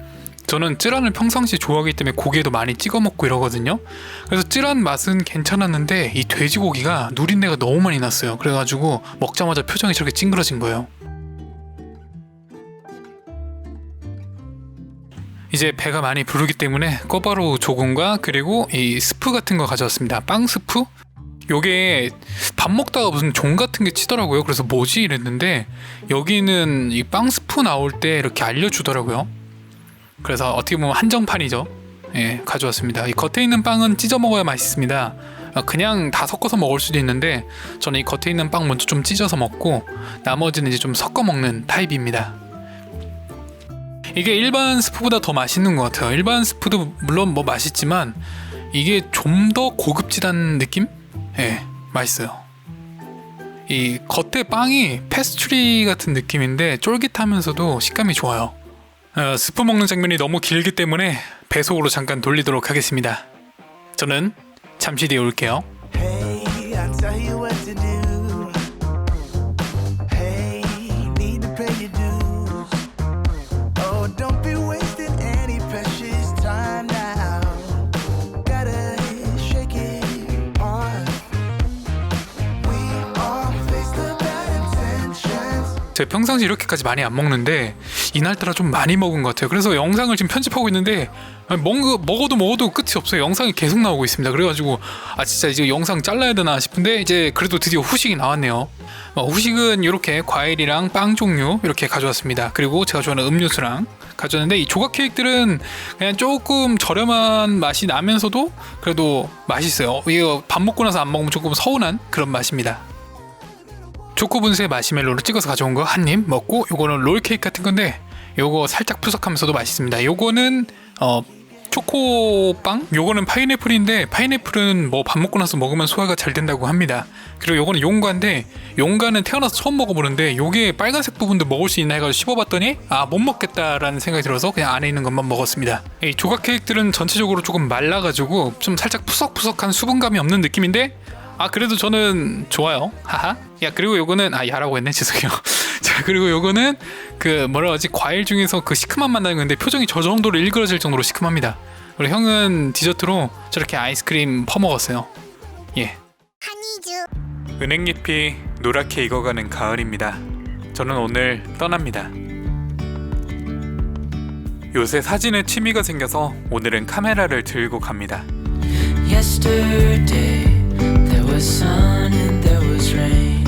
저는 쯔란을 평상시 좋아하기 때문에 고기에도 많이 찍어 먹고 이러거든요. 그래서 쯔란 맛은 괜찮았는데 이 돼지고기가 누린내가 너무 많이 났어요. 그래가지고 먹자마자 표정이 저렇게 찡그러진 거예요. 이제 배가 많이 부르기 때문에 꿔바로우 조금과 그리고 이 스프 같은 거 가져왔습니다. 빵 스프? 요게 밥 먹다가 무슨 종 같은 게 치더라고요. 그래서 뭐지 이랬는데 여기는 이 빵 스프 나올 때 이렇게 알려주더라고요. 그래서 어떻게 보면 한정판이죠. 예, 가져왔습니다. 이 겉에 있는 빵은 찢어 먹어야 맛있습니다. 그냥 다 섞어서 먹을 수도 있는데 저는 이 겉에 있는 빵 먼저 좀 찢어서 먹고 나머지는 이제 좀 섞어 먹는 타입입니다. 이게 일반 스프보다 더 맛있는 것 같아요. 일반 스프도 물론 뭐 맛있지만 이게 좀 더 고급지다는 느낌? 예, 맛있어요. 이 겉에 빵이 페스츄리 같은 느낌인데 쫄깃하면서도 식감이 좋아요. 스프 먹는 장면이 너무 길기 때문에 배속으로 잠깐 돌리도록 하겠습니다. 저는 잠시 뒤에 올게요. Hey, I'll tell you what to do. Hey, need to pay your dues. Oh, don't be wasting any precious time now. Gotta shake it off. We all face the bad intentions. 제가 평상시 이렇게까지 많이 안 먹는데 이날따라 좀 많이 먹은 것 같아요. 그래서 영상을 지금 편집하고 있는데 먹어도 끝이 없어요. 영상이 계속 나오고 있습니다. 그래가지고 진짜 이제 영상 잘라야 되나 싶은데 이제 그래도 드디어 후식이 나왔네요. 후식은 이렇게 과일이랑 빵 종류 이렇게 가져왔습니다. 그리고 제가 좋아하는 음료수랑 가져왔는데 이 조각 케이크들은 그냥 조금 저렴한 맛이 나면서도 그래도 맛있어요. 이거 밥 먹고 나서 안 먹으면 조금 서운한 그런 맛입니다. 초코분수에 마시멜로를 찍어서 가져온 거 한 입 먹고, 요거는 롤 케이크 같은 건데 요거 살짝 푸석하면서도 맛있습니다. 요거는 초코빵? 요거는 파인애플인데 파인애플은 뭐 밥 먹고 나서 먹으면 소화가 잘 된다고 합니다. 그리고 요거는 용과인데 용과는 태어나서 처음 먹어보는데 요게 빨간색 부분도 먹을 수 있나 해가지고 씹어봤더니 못 먹겠다라는 생각이 들어서 그냥 안에 있는 것만 먹었습니다. 이 조각 케이크들은 전체적으로 조금 말라가지고 좀 살짝 푸석푸석한 수분감이 없는 느낌인데 그래도 저는 좋아요. 하하. 야, 그리고 요거는 야라고 했네. 죄송해요. 자, 그리고 요거는 그 뭐라 하지, 과일 중에서 그 시큼한 맛 나는 건데 표정이 저 정도로 일그러질 정도로 시큼합니다. 우리 형은 디저트로 저렇게 아이스크림 퍼먹었어요. 예. 은행잎이 노랗게 익어가는 가을입니다. 저는 오늘 떠납니다. 요새 사진에 취미가 생겨서 오늘은 카메라를 들고 갑니다. Yesterday there was sun and there was rain,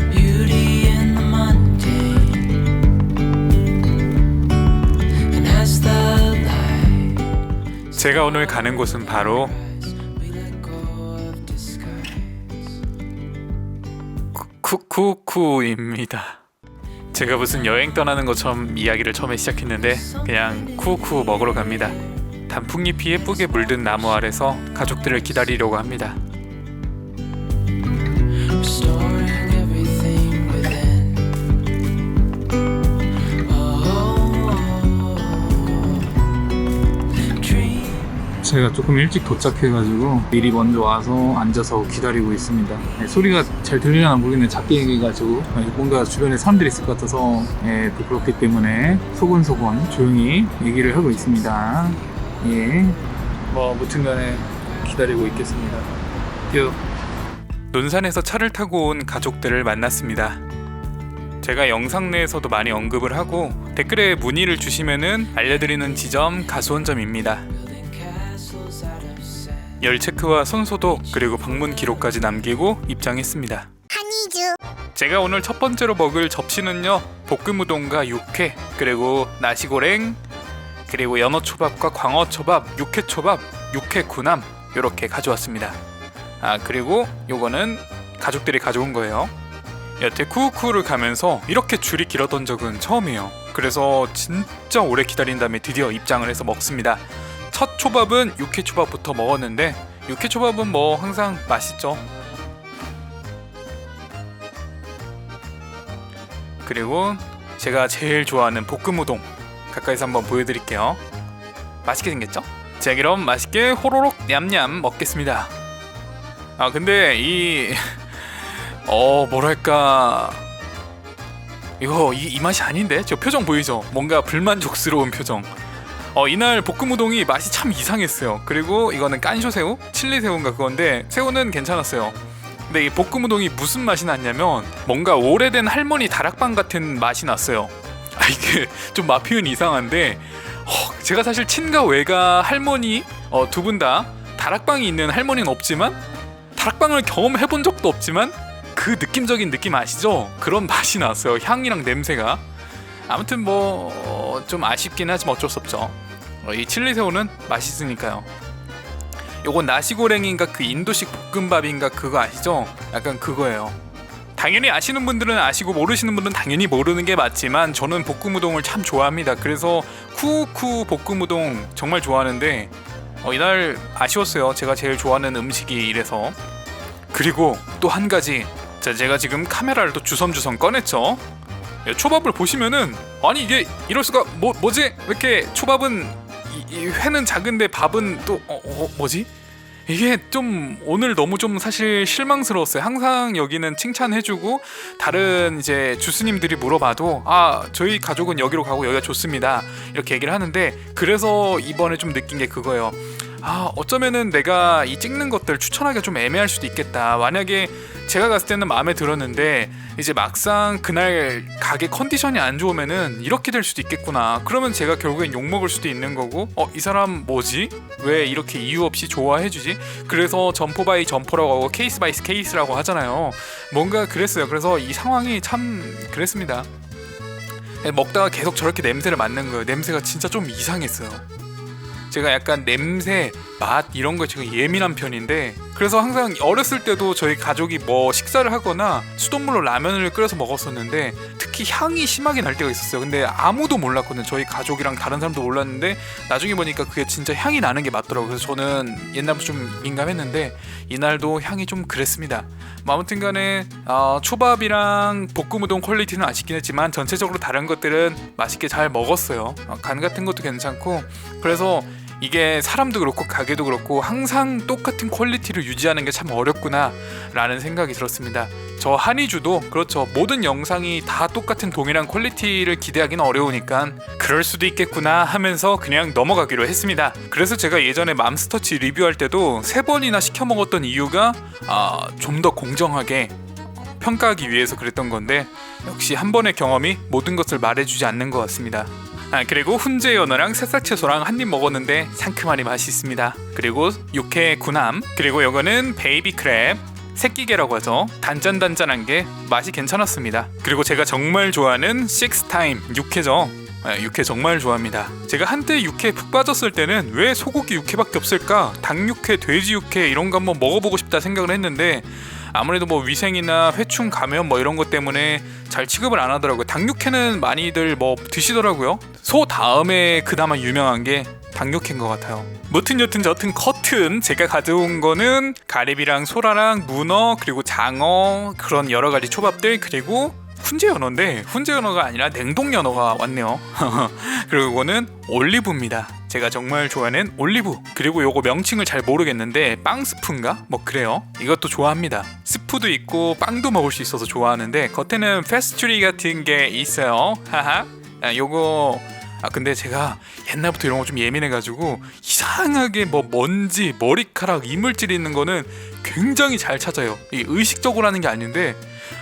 beauty in the mundane, and as the light 제가 오늘 가는 곳은 바로 we let go of disguise. 쿠쿠쿠입니다. 제가 무슨 여행 떠나는 것처럼 이야기를 처음에 시작했는데 그냥 쿠쿠 먹으러 갑니다. 단풍잎이 예쁘게 물든 나무 아래서 가족들을 기다리려고 합니다. Restoring everything within. Dream. 제가 조금 일찍 도착해가지고 미리 먼저 와서 앉아서 기다리고 있습니다. 소리가 잘 들리려나 모르겠는데 작게 얘기해가지고 뭔가 주변에 사람들이 있을 것 같아서 또 그렇기 때문에 소곤소곤 조용히 얘기를 하고 있습니다. 예, 뭐 무튼간에 기다리고 있겠습니다. 요. 논산에서 차를 타고 온 가족들을 만났습니다. 제가 영상 내에서도 많이 언급을 하고 댓글에 문의를 주시면은 알려드리는 지점 가수원점입니다. 열 체크와 손소독 그리고 방문 기록까지 남기고 입장했습니다. 제가 오늘 첫 번째로 먹을 접시는요, 볶음 우동과 육회 그리고 나시고랭 그리고 연어초밥과 광어초밥, 육회초밥, 육회구남 이렇게 가져왔습니다. 그리고 요거는 가족들이 가져온 거예요. 여태 쿠쿠를 가면서 이렇게 줄이 길었던 적은 처음이에요. 그래서 진짜 오래 기다린 다음에 드디어 입장을 해서 먹습니다. 첫 초밥은 육회초밥부터 먹었는데 육회초밥은 뭐 항상 맛있죠. 그리고 제가 제일 좋아하는 볶음우동 가까이서 한번 보여드릴게요. 맛있게 생겼죠? 자, 그럼 맛있게 호로록 냠냠 먹겠습니다. 근데 이 뭐랄까, 이거 이 맛이 아닌데? 저 표정 보이죠? 뭔가 불만족스러운 표정. 이날 볶음우동이 맛이 참 이상했어요. 그리고 이거는 깐쇼새우? 칠리새우인가 그건데 새우는 괜찮았어요. 근데 이 볶음우동이 무슨 맛이 났냐면 뭔가 오래된 할머니 다락방 같은 맛이 났어요. 이게 좀 맛 표현이 이상한데 제가 사실 친가 외가 할머니 두 분 다 다락방이 있는 할머니는 없지만 다락방을 경험해본 적도 없지만 그 느낌적인 느낌 아시죠? 그런 맛이 났어요. 향이랑 냄새가. 아무튼 뭐 좀 아쉽긴 하지만 어쩔 수 없죠. 이 칠리새우는 맛있으니까요. 요건 나시고랭인가 그 인도식 볶음밥인가 그거 아시죠? 약간 그거예요. 당연히 아시는 분들은 아시고 모르시는 분들은 당연히 모르는 게 맞지만 저는 볶음우동을 참 좋아합니다. 그래서 쿠쿠 볶음우동 정말 좋아하는데 이날 아쉬웠어요. 제가 제일 좋아하는 음식이 이래서. 그리고 또 한 가지, 제가 지금 카메라를 또 주섬주섬 꺼냈죠. 초밥을 보시면은 아니 이게 이럴 수가, 뭐지? 왜 이렇게 초밥은 이 회는 작은데 밥은 또 뭐지? 이게 좀 오늘 너무 좀 사실 실망스러웠어요. 항상 여기는 칭찬해주고 다른 이제 주스님들이 물어봐도 저희 가족은 여기로 가고 여기가 좋습니다 이렇게 얘기를 하는데, 그래서 이번에 좀 느낀 게 그거예요. 어쩌면은 내가 이 찍는 것들 추천하기가 좀 애매할 수도 있겠다. 만약에 제가 갔을 때는 마음에 들었는데 이제 막상 그날 가게 컨디션이 안 좋으면은 이렇게 될 수도 있겠구나. 그러면 제가 결국엔 욕먹을 수도 있는 거고 이 사람 뭐지? 왜 이렇게 이유 없이 좋아해주지? 그래서 점포 바이 점포라고 하고 케이스 바이 케이스라고 하잖아요. 뭔가 그랬어요. 그래서 이 상황이 참 그랬습니다. 먹다가 계속 저렇게 냄새를 맡는 거예요. 냄새가 진짜 좀 이상했어요. 제가 약간 냄새, 맛 이런 거에 제가 예민한 편인데, 그래서 항상 어렸을 때도 저희 가족이 뭐 식사를 하거나 수돗물로 라면을 끓여서 먹었었는데 특히 향이 심하게 날 때가 있었어요. 근데 아무도 몰랐거든요. 저희 가족이랑 다른 사람도 몰랐는데 나중에 보니까 그게 진짜 향이 나는 게 맞더라고요. 그래서 저는 옛날부터 좀 민감했는데 이날도 향이 좀 그랬습니다. 뭐 아무튼 간에 초밥이랑 볶음 우동 퀄리티는 아쉽긴 했지만 전체적으로 다른 것들은 맛있게 잘 먹었어요. 간 같은 것도 괜찮고, 그래서 이게 사람도 그렇고 가게도 그렇고 항상 똑같은 퀄리티를 유지하는 게 참 어렵구나 라는 생각이 들었습니다. 저 한의주도 그렇죠. 모든 영상이 다 똑같은 동일한 퀄리티를 기대하기는 어려우니까 그럴 수도 있겠구나 하면서 그냥 넘어가기로 했습니다. 그래서 제가 예전에 맘스터치 리뷰할 때도 3번이나 시켜 먹었던 이유가 좀 더 공정하게 평가하기 위해서 그랬던 건데, 역시 한 번의 경험이 모든 것을 말해주지 않는 것 같습니다. 그리고 훈제 연어랑 새싹 채소랑 한 입 먹었는데 상큼하니 맛있습니다. 그리고 육회 구남, 그리고 이거는 베이비 크랩 새끼게라고 하죠. 단짠단짠한 게 맛이 괜찮았습니다. 그리고 제가 정말 좋아하는 식스타임 육회죠. 육회 정말 좋아합니다. 제가 한때 육회에 푹 빠졌을 때는 왜 소고기 육회밖에 없을까, 닭육회, 돼지 육회 이런 거 한번 먹어보고 싶다 생각을 했는데 아무래도 뭐 위생이나 회충 감염 뭐 이런 것 때문에 잘 취급을 안 하더라고요. 닭육회는 많이들 뭐 드시더라고요. 소 다음에 그나마 유명한 게 닭육회인 것 같아요. 무튼 여튼 저튼 커튼 제가 가져온 거는 가리비랑 소라랑 문어 그리고 장어 그런 여러 가지 초밥들, 그리고 훈제 연어인데 훈제 연어가 아니라 냉동 연어가 왔네요. 그리고 이거는 올리브입니다. 제가 정말 좋아하는 올리브. 그리고 요거 명칭을 잘 모르겠는데 빵 스프인가? 뭐 그래요. 이것도 좋아합니다. 스프도 있고 빵도 먹을 수 있어서 좋아하는데 겉에는 페스츄리 같은 게 있어요. 하하. 요거 근데 제가 옛날부터 이런 거 좀 예민해가지고 이상하게 뭐 먼지, 머리카락, 이물질 있는 거는 굉장히 잘 찾아요. 이 의식적으로 하는 게 아닌데,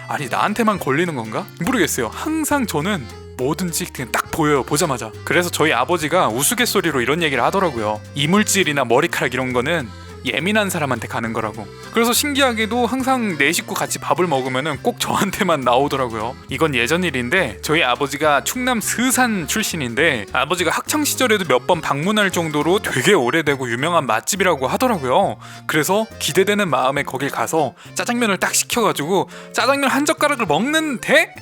아니 나한테만 걸리는 건가? 모르겠어요. 항상 저는 뭐든지 그냥 딱 보여요, 보자마자. 그래서 저희 아버지가 우스갯소리로 이런 얘기를 하더라고요. 이물질이나 머리카락 이런 거는 예민한 사람한테 가는 거라고. 그래서 신기하게도 항상 내 식구 같이 밥을 먹으면은 꼭 저한테만 나오더라고요. 이건 예전 일인데 저희 아버지가 충남 스산 출신인데 아버지가 학창 시절에도 몇 번 방문할 정도로 되게 오래되고 유명한 맛집이라고 하더라고요. 그래서 기대되는 마음에 거길 가서 짜장면을 딱 시켜가지고 짜장면 한 젓가락을 먹는데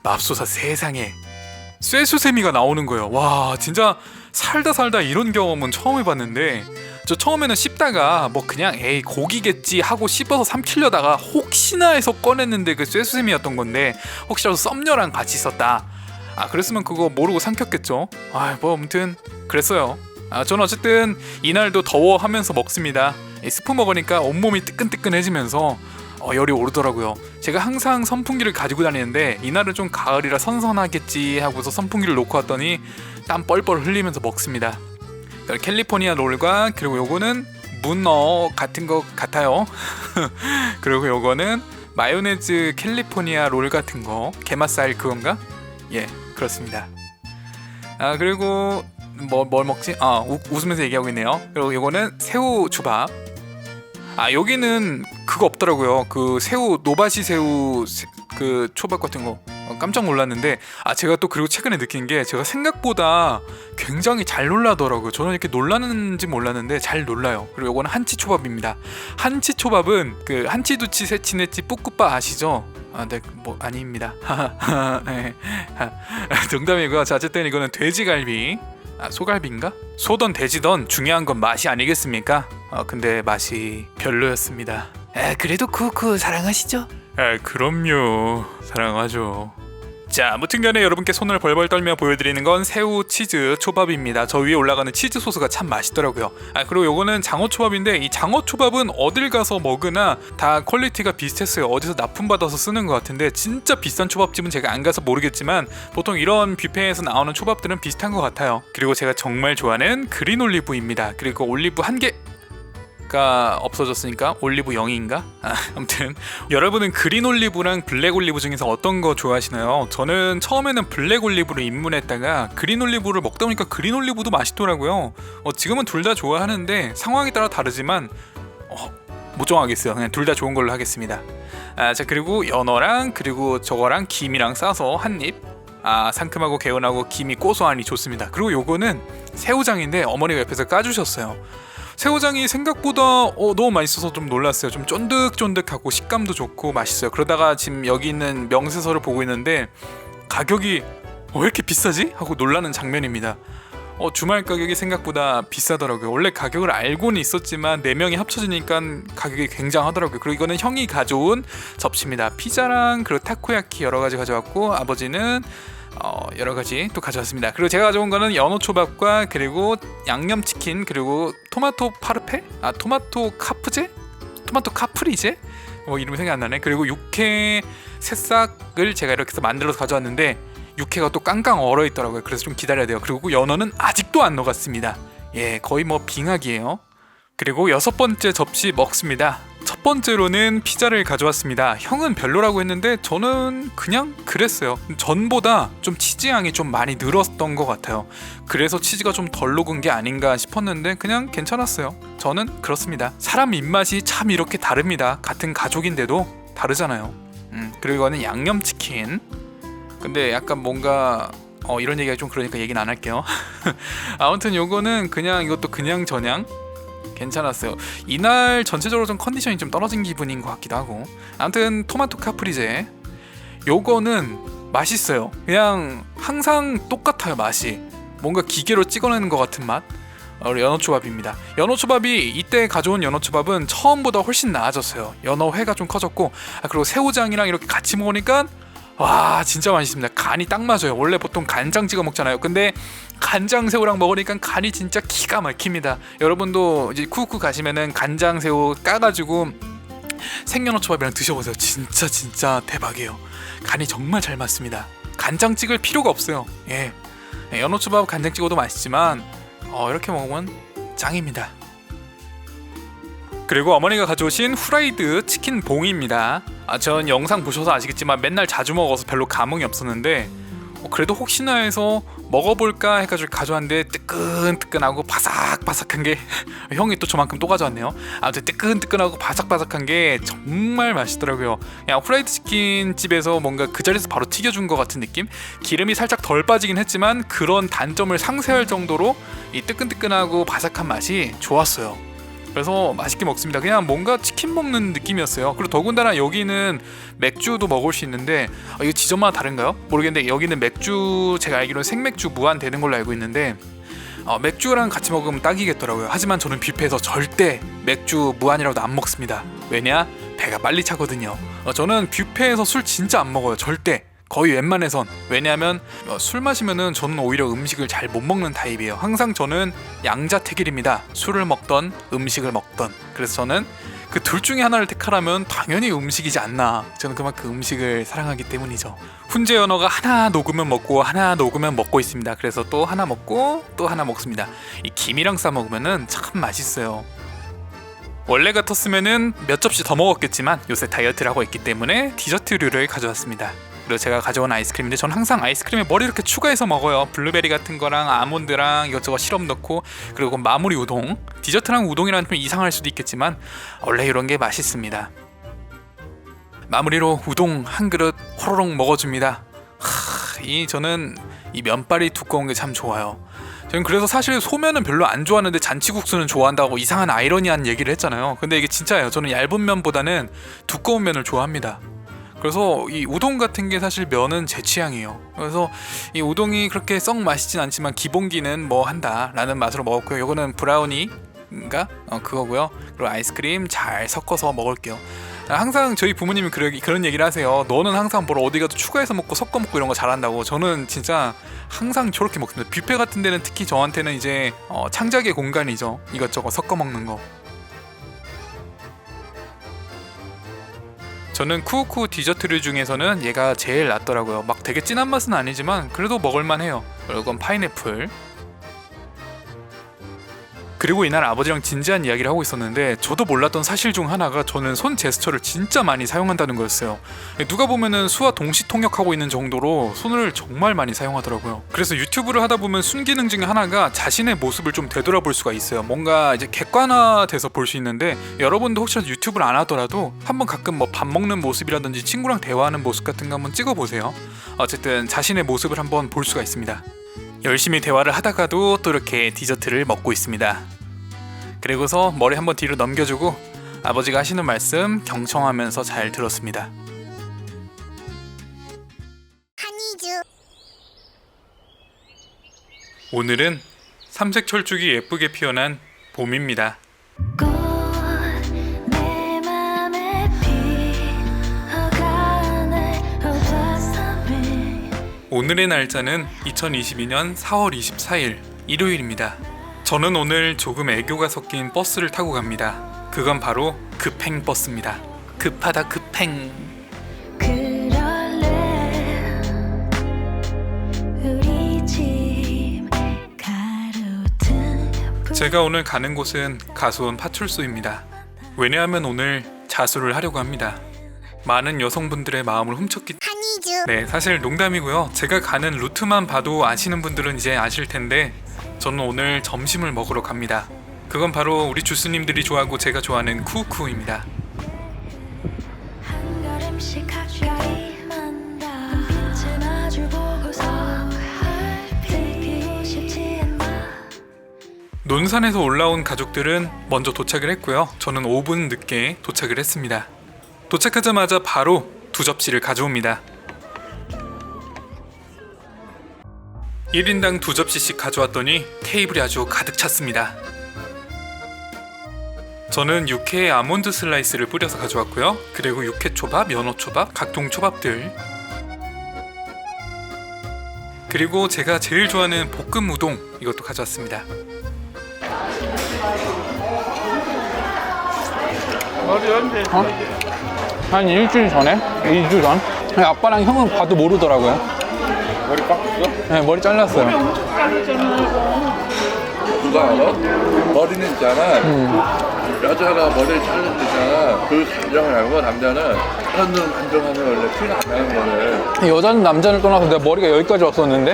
맙소사 세상에 쇠수세미가 나오는 거예요. 와, 진짜 살다 이런 경험은 처음 해봤는데, 저 처음에는 씹다가 뭐 그냥 에이 고기겠지 하고 씹어서 삼키려다가 혹시나 해서 꺼냈는데 그 쇠수세미였던 건데, 혹시라도 썸녀랑 같이 있었다, 그랬으면 그거 모르고 삼켰겠죠. 뭐 아무튼 그랬어요. 저는 어쨌든 이날도 더워하면서 먹습니다. 스프 먹으니까 온몸이 뜨끈뜨끈해지면서 열이 오르더라고요. 제가 항상 선풍기를 가지고 다니는데 이날은 좀 가을이라 선선하겠지 하고서 선풍기를 놓고 왔더니 땀 뻘뻘 흘리면서 먹습니다. 캘리포니아 롤과, 그리고 요거는 문어 같은 것 같아요. 그리고 요거는 마요네즈 캘리포니아 롤 같은 거, 게맛살 그건가? 예, 그렇습니다. 그리고 뭘 먹지? 웃으면서 얘기하고 있네요. 그리고 요거는 새우 초밥. 여기는 그거 없더라고요. 그 새우, 노바시 새우 그 초밥 같은 거. 깜짝 놀랐는데, 제가 또 그리고 최근에 느낀 게 제가 생각보다 굉장히 잘 놀라더라고요. 저는 이렇게 놀라는지 몰랐는데 잘 놀라요. 그리고 이거는 한치 초밥입니다. 한치 초밥은 그 한치 두치 세치 네치 뿌꾸빠 아시죠? 네, 뭐 아닙니다. 네. 농담이고요. 자, 어쨌든 이거는 돼지갈비. 소갈비인가? 소던 돼지던 중요한 건 맛이 아니겠습니까? 근데 맛이 별로였습니다. 그래도 쿠쿠 사랑하시죠? 그럼요, 사랑하죠. 자, 아무튼간에 여러분께 손을 벌벌 떨며 보여드리는 건 새우 치즈 초밥입니다. 저 위에 올라가는 치즈 소스가 참 맛있더라고요. 그리고 요거는 장어 초밥인데, 이 장어 초밥은 어딜 가서 먹으나 다 퀄리티가 비슷했어요. 어디서 납품받아서 쓰는 것 같은데, 진짜 비싼 초밥집은 제가 안 가서 모르겠지만 보통 이런 뷔페에서 나오는 초밥들은 비슷한 것 같아요. 그리고 제가 정말 좋아하는 그린 올리브입니다. 그리고 올리브 한 개 가 없어졌으니까 올리브 0인가? 아무튼 여러분은 그린 올리브랑 블랙 올리브 중에서 어떤 거 좋아하시나요? 저는 처음에는 블랙 올리브로 입문했다가 그린 올리브를 먹다 보니까 그린 올리브도 맛있더라고요. 지금은 둘 다 좋아하는데 상황에 따라 다르지만 못 정하겠어요. 그냥 둘 다 좋은 걸로 하겠습니다. 자, 그리고 연어랑 그리고 저거랑 김이랑 싸서 한 입. 상큼하고 개운하고 김이 고소하니 좋습니다. 그리고 요거는 새우장인데 어머니가 옆에서 까주셨어요. 새우장이 생각보다 너무 맛있어서 좀 놀랐어요. 좀 쫀득쫀득하고 식감도 좋고 맛있어요. 그러다가 지금 여기 있는 명세서를 보고 있는데 가격이 왜 이렇게 비싸지? 하고 놀라는 장면입니다. 주말 가격이 생각보다 비싸더라고요. 원래 가격을 알고는 있었지만 4명이 합쳐지니까 가격이 굉장하더라고요. 그리고 이거는 형이 가져온 접시입니다. 피자랑 그리고 타코야키 여러 가지 가져왔고 아버지는 여러 가지 또 가져왔습니다. 그리고 제가 가져온 거는 연어초밥과 그리고 양념치킨 그리고 토마토 파르페? 토마토 카프제? 토마토 카프리제? 이름이 생각이 안 나네. 그리고 육회 새싹을 제가 이렇게 해서 만들어서 가져왔는데 육회가 또 깡깡 얼어 있더라고요. 그래서 좀 기다려야 돼요. 그리고 연어는 아직도 안 녹았습니다. 예, 거의 빙하기예요. 그리고 6번째 접시 먹습니다. 첫 번째로는 피자를 가져왔습니다. 형은 별로라고 했는데 저는 그냥 그랬어요. 전보다 좀 치즈향이 좀 많이 늘었던 것 같아요. 그래서 치즈가 좀 덜 녹은 게 아닌가 싶었는데 그냥 괜찮았어요. 저는 그렇습니다. 사람 입맛이 참 이렇게 다릅니다. 같은 가족인데도 다르잖아요. 그리고 이거는 양념치킨. 근데 약간 뭔가 이런 얘기가 좀 그러니까 얘기는 안 할게요. 아무튼 요거는 그냥 이것도 그냥 저냥 괜찮았어요. 이날 전체적으로 좀 컨디션이 좀 떨어진 기분인 것 같기도 하고. 아무튼 토마토 카프리제 요거는 맛있어요. 그냥 항상 똑같아요. 맛이 뭔가 기계로 찍어내는 것 같은 맛. 연어초밥입니다. 연어초밥이 이때 가져온 연어초밥은 처음보다 훨씬 나아졌어요. 연어회가 좀 커졌고 그리고 새우장이랑 이렇게 같이 먹으니까 와 진짜 맛있습니다. 간이 딱 맞아요. 원래 보통 간장 찍어 먹잖아요. 근데 간장새우랑 먹으니까 간이 진짜 기가 막힙니다. 여러분도 이제 쿠쿠 가시면은 간장새우 까가지고 생연어초밥이랑 드셔보세요. 진짜 대박이에요. 간이 정말 잘 맞습니다. 간장 찍을 필요가 없어요. 예, 연어초밥 간장 찍어도 맛있지만 이렇게 먹으면 짱입니다. 그리고 어머니가 가져오신 후라이드 치킨 봉입니다. 전 영상 보셔서 아시겠지만 맨날 자주 먹어서 별로 감흥이 없었는데 그래도 혹시나 해서 먹어볼까 해가지고 가져왔는데 뜨끈뜨끈하고 바삭바삭한 게 형이 또 저만큼 또 가져왔네요. 아무튼 뜨끈뜨끈하고 바삭바삭한 게 정말 맛있더라고요. 그냥 후라이드 치킨 집에서 뭔가 그 자리에서 바로 튀겨준 것 같은 느낌? 기름이 살짝 덜 빠지긴 했지만 그런 단점을 상쇄할 정도로 이 뜨끈뜨끈하고 바삭한 맛이 좋았어요. 그래서 맛있게 먹습니다. 그냥 뭔가 치킨 먹는 느낌이었어요. 그리고 더군다나 여기는 맥주도 먹을 수 있는데 이거 지점마다 다른가요? 모르겠는데 여기는 맥주 제가 알기로는 생맥주 무한 되는 걸로 알고 있는데 맥주랑 같이 먹으면 딱이겠더라고요. 하지만 저는 뷔페에서 절대 맥주 무한이라도 안 먹습니다. 왜냐? 배가 빨리 차거든요. 저는 뷔페에서 술 진짜 안 먹어요. 절대. 거의 웬만해선. 왜냐하면 술 마시면은 저는 오히려 음식을 잘 못 먹는 타입이에요. 항상 저는 양자택일입니다. 술을 먹던 음식을 먹던. 그래서 저는 그 둘 중에 하나를 택하라면 당연히 음식이지 않나. 저는 그만큼 음식을 사랑하기 때문이죠. 훈제 연어가 하나 녹으면 먹고 하나 녹으면 먹고 있습니다. 그래서 또 하나 먹고 또 하나 먹습니다. 이 김이랑 싸 먹으면은 참 맛있어요. 원래 같았으면은 몇 접시 더 먹었겠지만 요새 다이어트를 하고 있기 때문에 디저트류를 가져왔습니다. 그리고 제가 가져온 아이스크림인데 저는 항상 아이스크림에 머리 이렇게 추가해서 먹어요. 블루베리 같은 거랑 아몬드랑 이것저것 시럽 넣고. 그리고 마무리 우동. 디저트랑 우동이랑 좀 이상할 수도 있겠지만 원래 이런 게 맛있습니다. 마무리로 우동 한 그릇 호로록 먹어줍니다. 저는 이 면발이 두꺼운 게 참 좋아요. 저는 그래서 사실 소면은 별로 안 좋아하는데 잔치국수는 좋아한다고 이상한 아이러니한 얘기를 했잖아요. 근데 이게 진짜예요. 저는 얇은 면보다는 두꺼운 면을 좋아합니다. 그래서 이 우동 같은 게 사실 면은 제 취향이에요. 그래서 이 우동이 그렇게 썩 맛있진 않지만 기본기는 뭐 한다 라는 맛으로 먹었고요. 요거는 브라우니인가? 그거고요. 그리고 아이스크림 잘 섞어서 먹을게요. 항상 저희 부모님이 그런 얘기를 하세요. 너는 항상 뭘 어디 가도 추가해서 먹고 섞어 먹고 이런 거 잘한다고. 저는 진짜 항상 저렇게 먹습니다. 뷔페 같은 데는 특히 저한테는 이제 창작의 공간이죠. 이것저것 섞어 먹는 거. 저는 쿠쿠 디저트류 중에서는 얘가 제일 낫더라고요. 막 되게 진한 맛은 아니지만 그래도 먹을만해요. 그리고 이건 파인애플. 그리고 이날 아버지랑 진지한 이야기를 하고 있었는데 저도 몰랐던 사실 중 하나가 저는 손 제스처를 진짜 많이 사용한다는 거였어요. 누가 보면은 수와 동시 통역하고 있는 정도로 손을 정말 많이 사용하더라고요. 그래서 유튜브를 하다 보면 순기능 중에 하나가 자신의 모습을 좀 되돌아볼 수가 있어요. 뭔가 이제 객관화돼서 볼 수 있는데 여러분도 혹시라도 유튜브를 안 하더라도 한번 가끔 뭐 밥 먹는 모습이라든지 친구랑 대화하는 모습 같은 거 한번 찍어보세요. 어쨌든 자신의 모습을 한번 볼 수가 있습니다. 열심히 대화를 하다가도 또 이렇게 디저트를 먹고 있습니다. 그리고서 머리 한번 뒤로 넘겨주고 아버지가 하시는 말씀 경청하면서 잘 들었습니다. 오늘은 삼색철쭉이 예쁘게 피어난 봄입니다. 내 맘에 피어가네 오늘의 날짜는 2022년 4월 24일 일요일입니다. 저는 오늘 조금 애교가 섞인 버스를 타고 갑니다. 그건 바로 급행 버스입니다. 급하다 급행. 그럴래 우리 집 가로등 제가 오늘 가는 곳은 가수원 파출소입니다. 왜냐하면 오늘 자수를 하려고 합니다. 많은 여성분들의 마음을 훔쳤기 때문에. 네, 사실 농담이고요. 제가 가는 루트만 봐도 아시는 분들은 이제 아실 텐데 저는 오늘 점심을 먹으러 갑니다. 그건 바로 우리 주스님들이 좋아하고 제가 좋아하는 쿠쿠입니다. 한 걸음씩 가까이 만다 빛을 마주 보고서 들키고 싶지 않나 논산에서 올라온 가족들은 먼저 도착을 했고요. 저는 5분 늦게 도착을 했습니다. 도착하자마자 바로 2접시를 가져옵니다. 1인당 2접시씩 가져왔더니 테이블이 아주 가득 찼습니다. 저는 육회에 아몬드 슬라이스를 뿌려서 가져왔고요. 그리고 육회초밥, 연어초밥, 각종 초밥들, 그리고 제가 제일 좋아하는 볶음 우동, 이것도 가져왔습니다. 한 일주일 전에? 2주 전? 아빠랑 형은 봐도 모르더라고요. 머리 깎았어? 네, 머리 잘랐어요. 누가 알아? 머리는 있잖아. 여자가 머리를 자르는 데잖아. 그 감정을 알고 남자는 다른 놈 감정하면 원래 티가 안 나는 거네. 여자는 남자를 떠나서 내가 머리가 여기까지 왔었는데?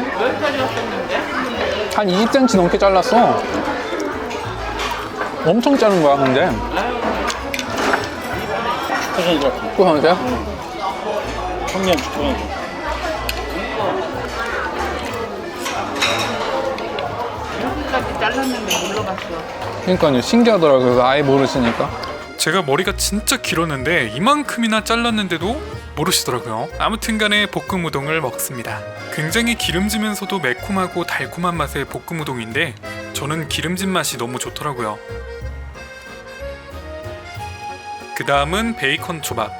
한 20cm 넘게 잘랐어. 엄청 자른 거야, 근데. 축구선수야? 청년 축구는 이렇게까지 잘랐는데 물러봤어. 그러니까요, 신기하더라고요. 그래서 아예 모르시니까. 제가 머리가 진짜 길었는데 이만큼이나 잘랐는데도 모르시더라고요. 아무튼간에 볶음 우동을 먹습니다. 굉장히 기름지면서도 매콤하고 달콤한 맛의 볶음 우동인데 저는 기름진 맛이 너무 좋더라고요. 그 다음은 베이컨 초밥,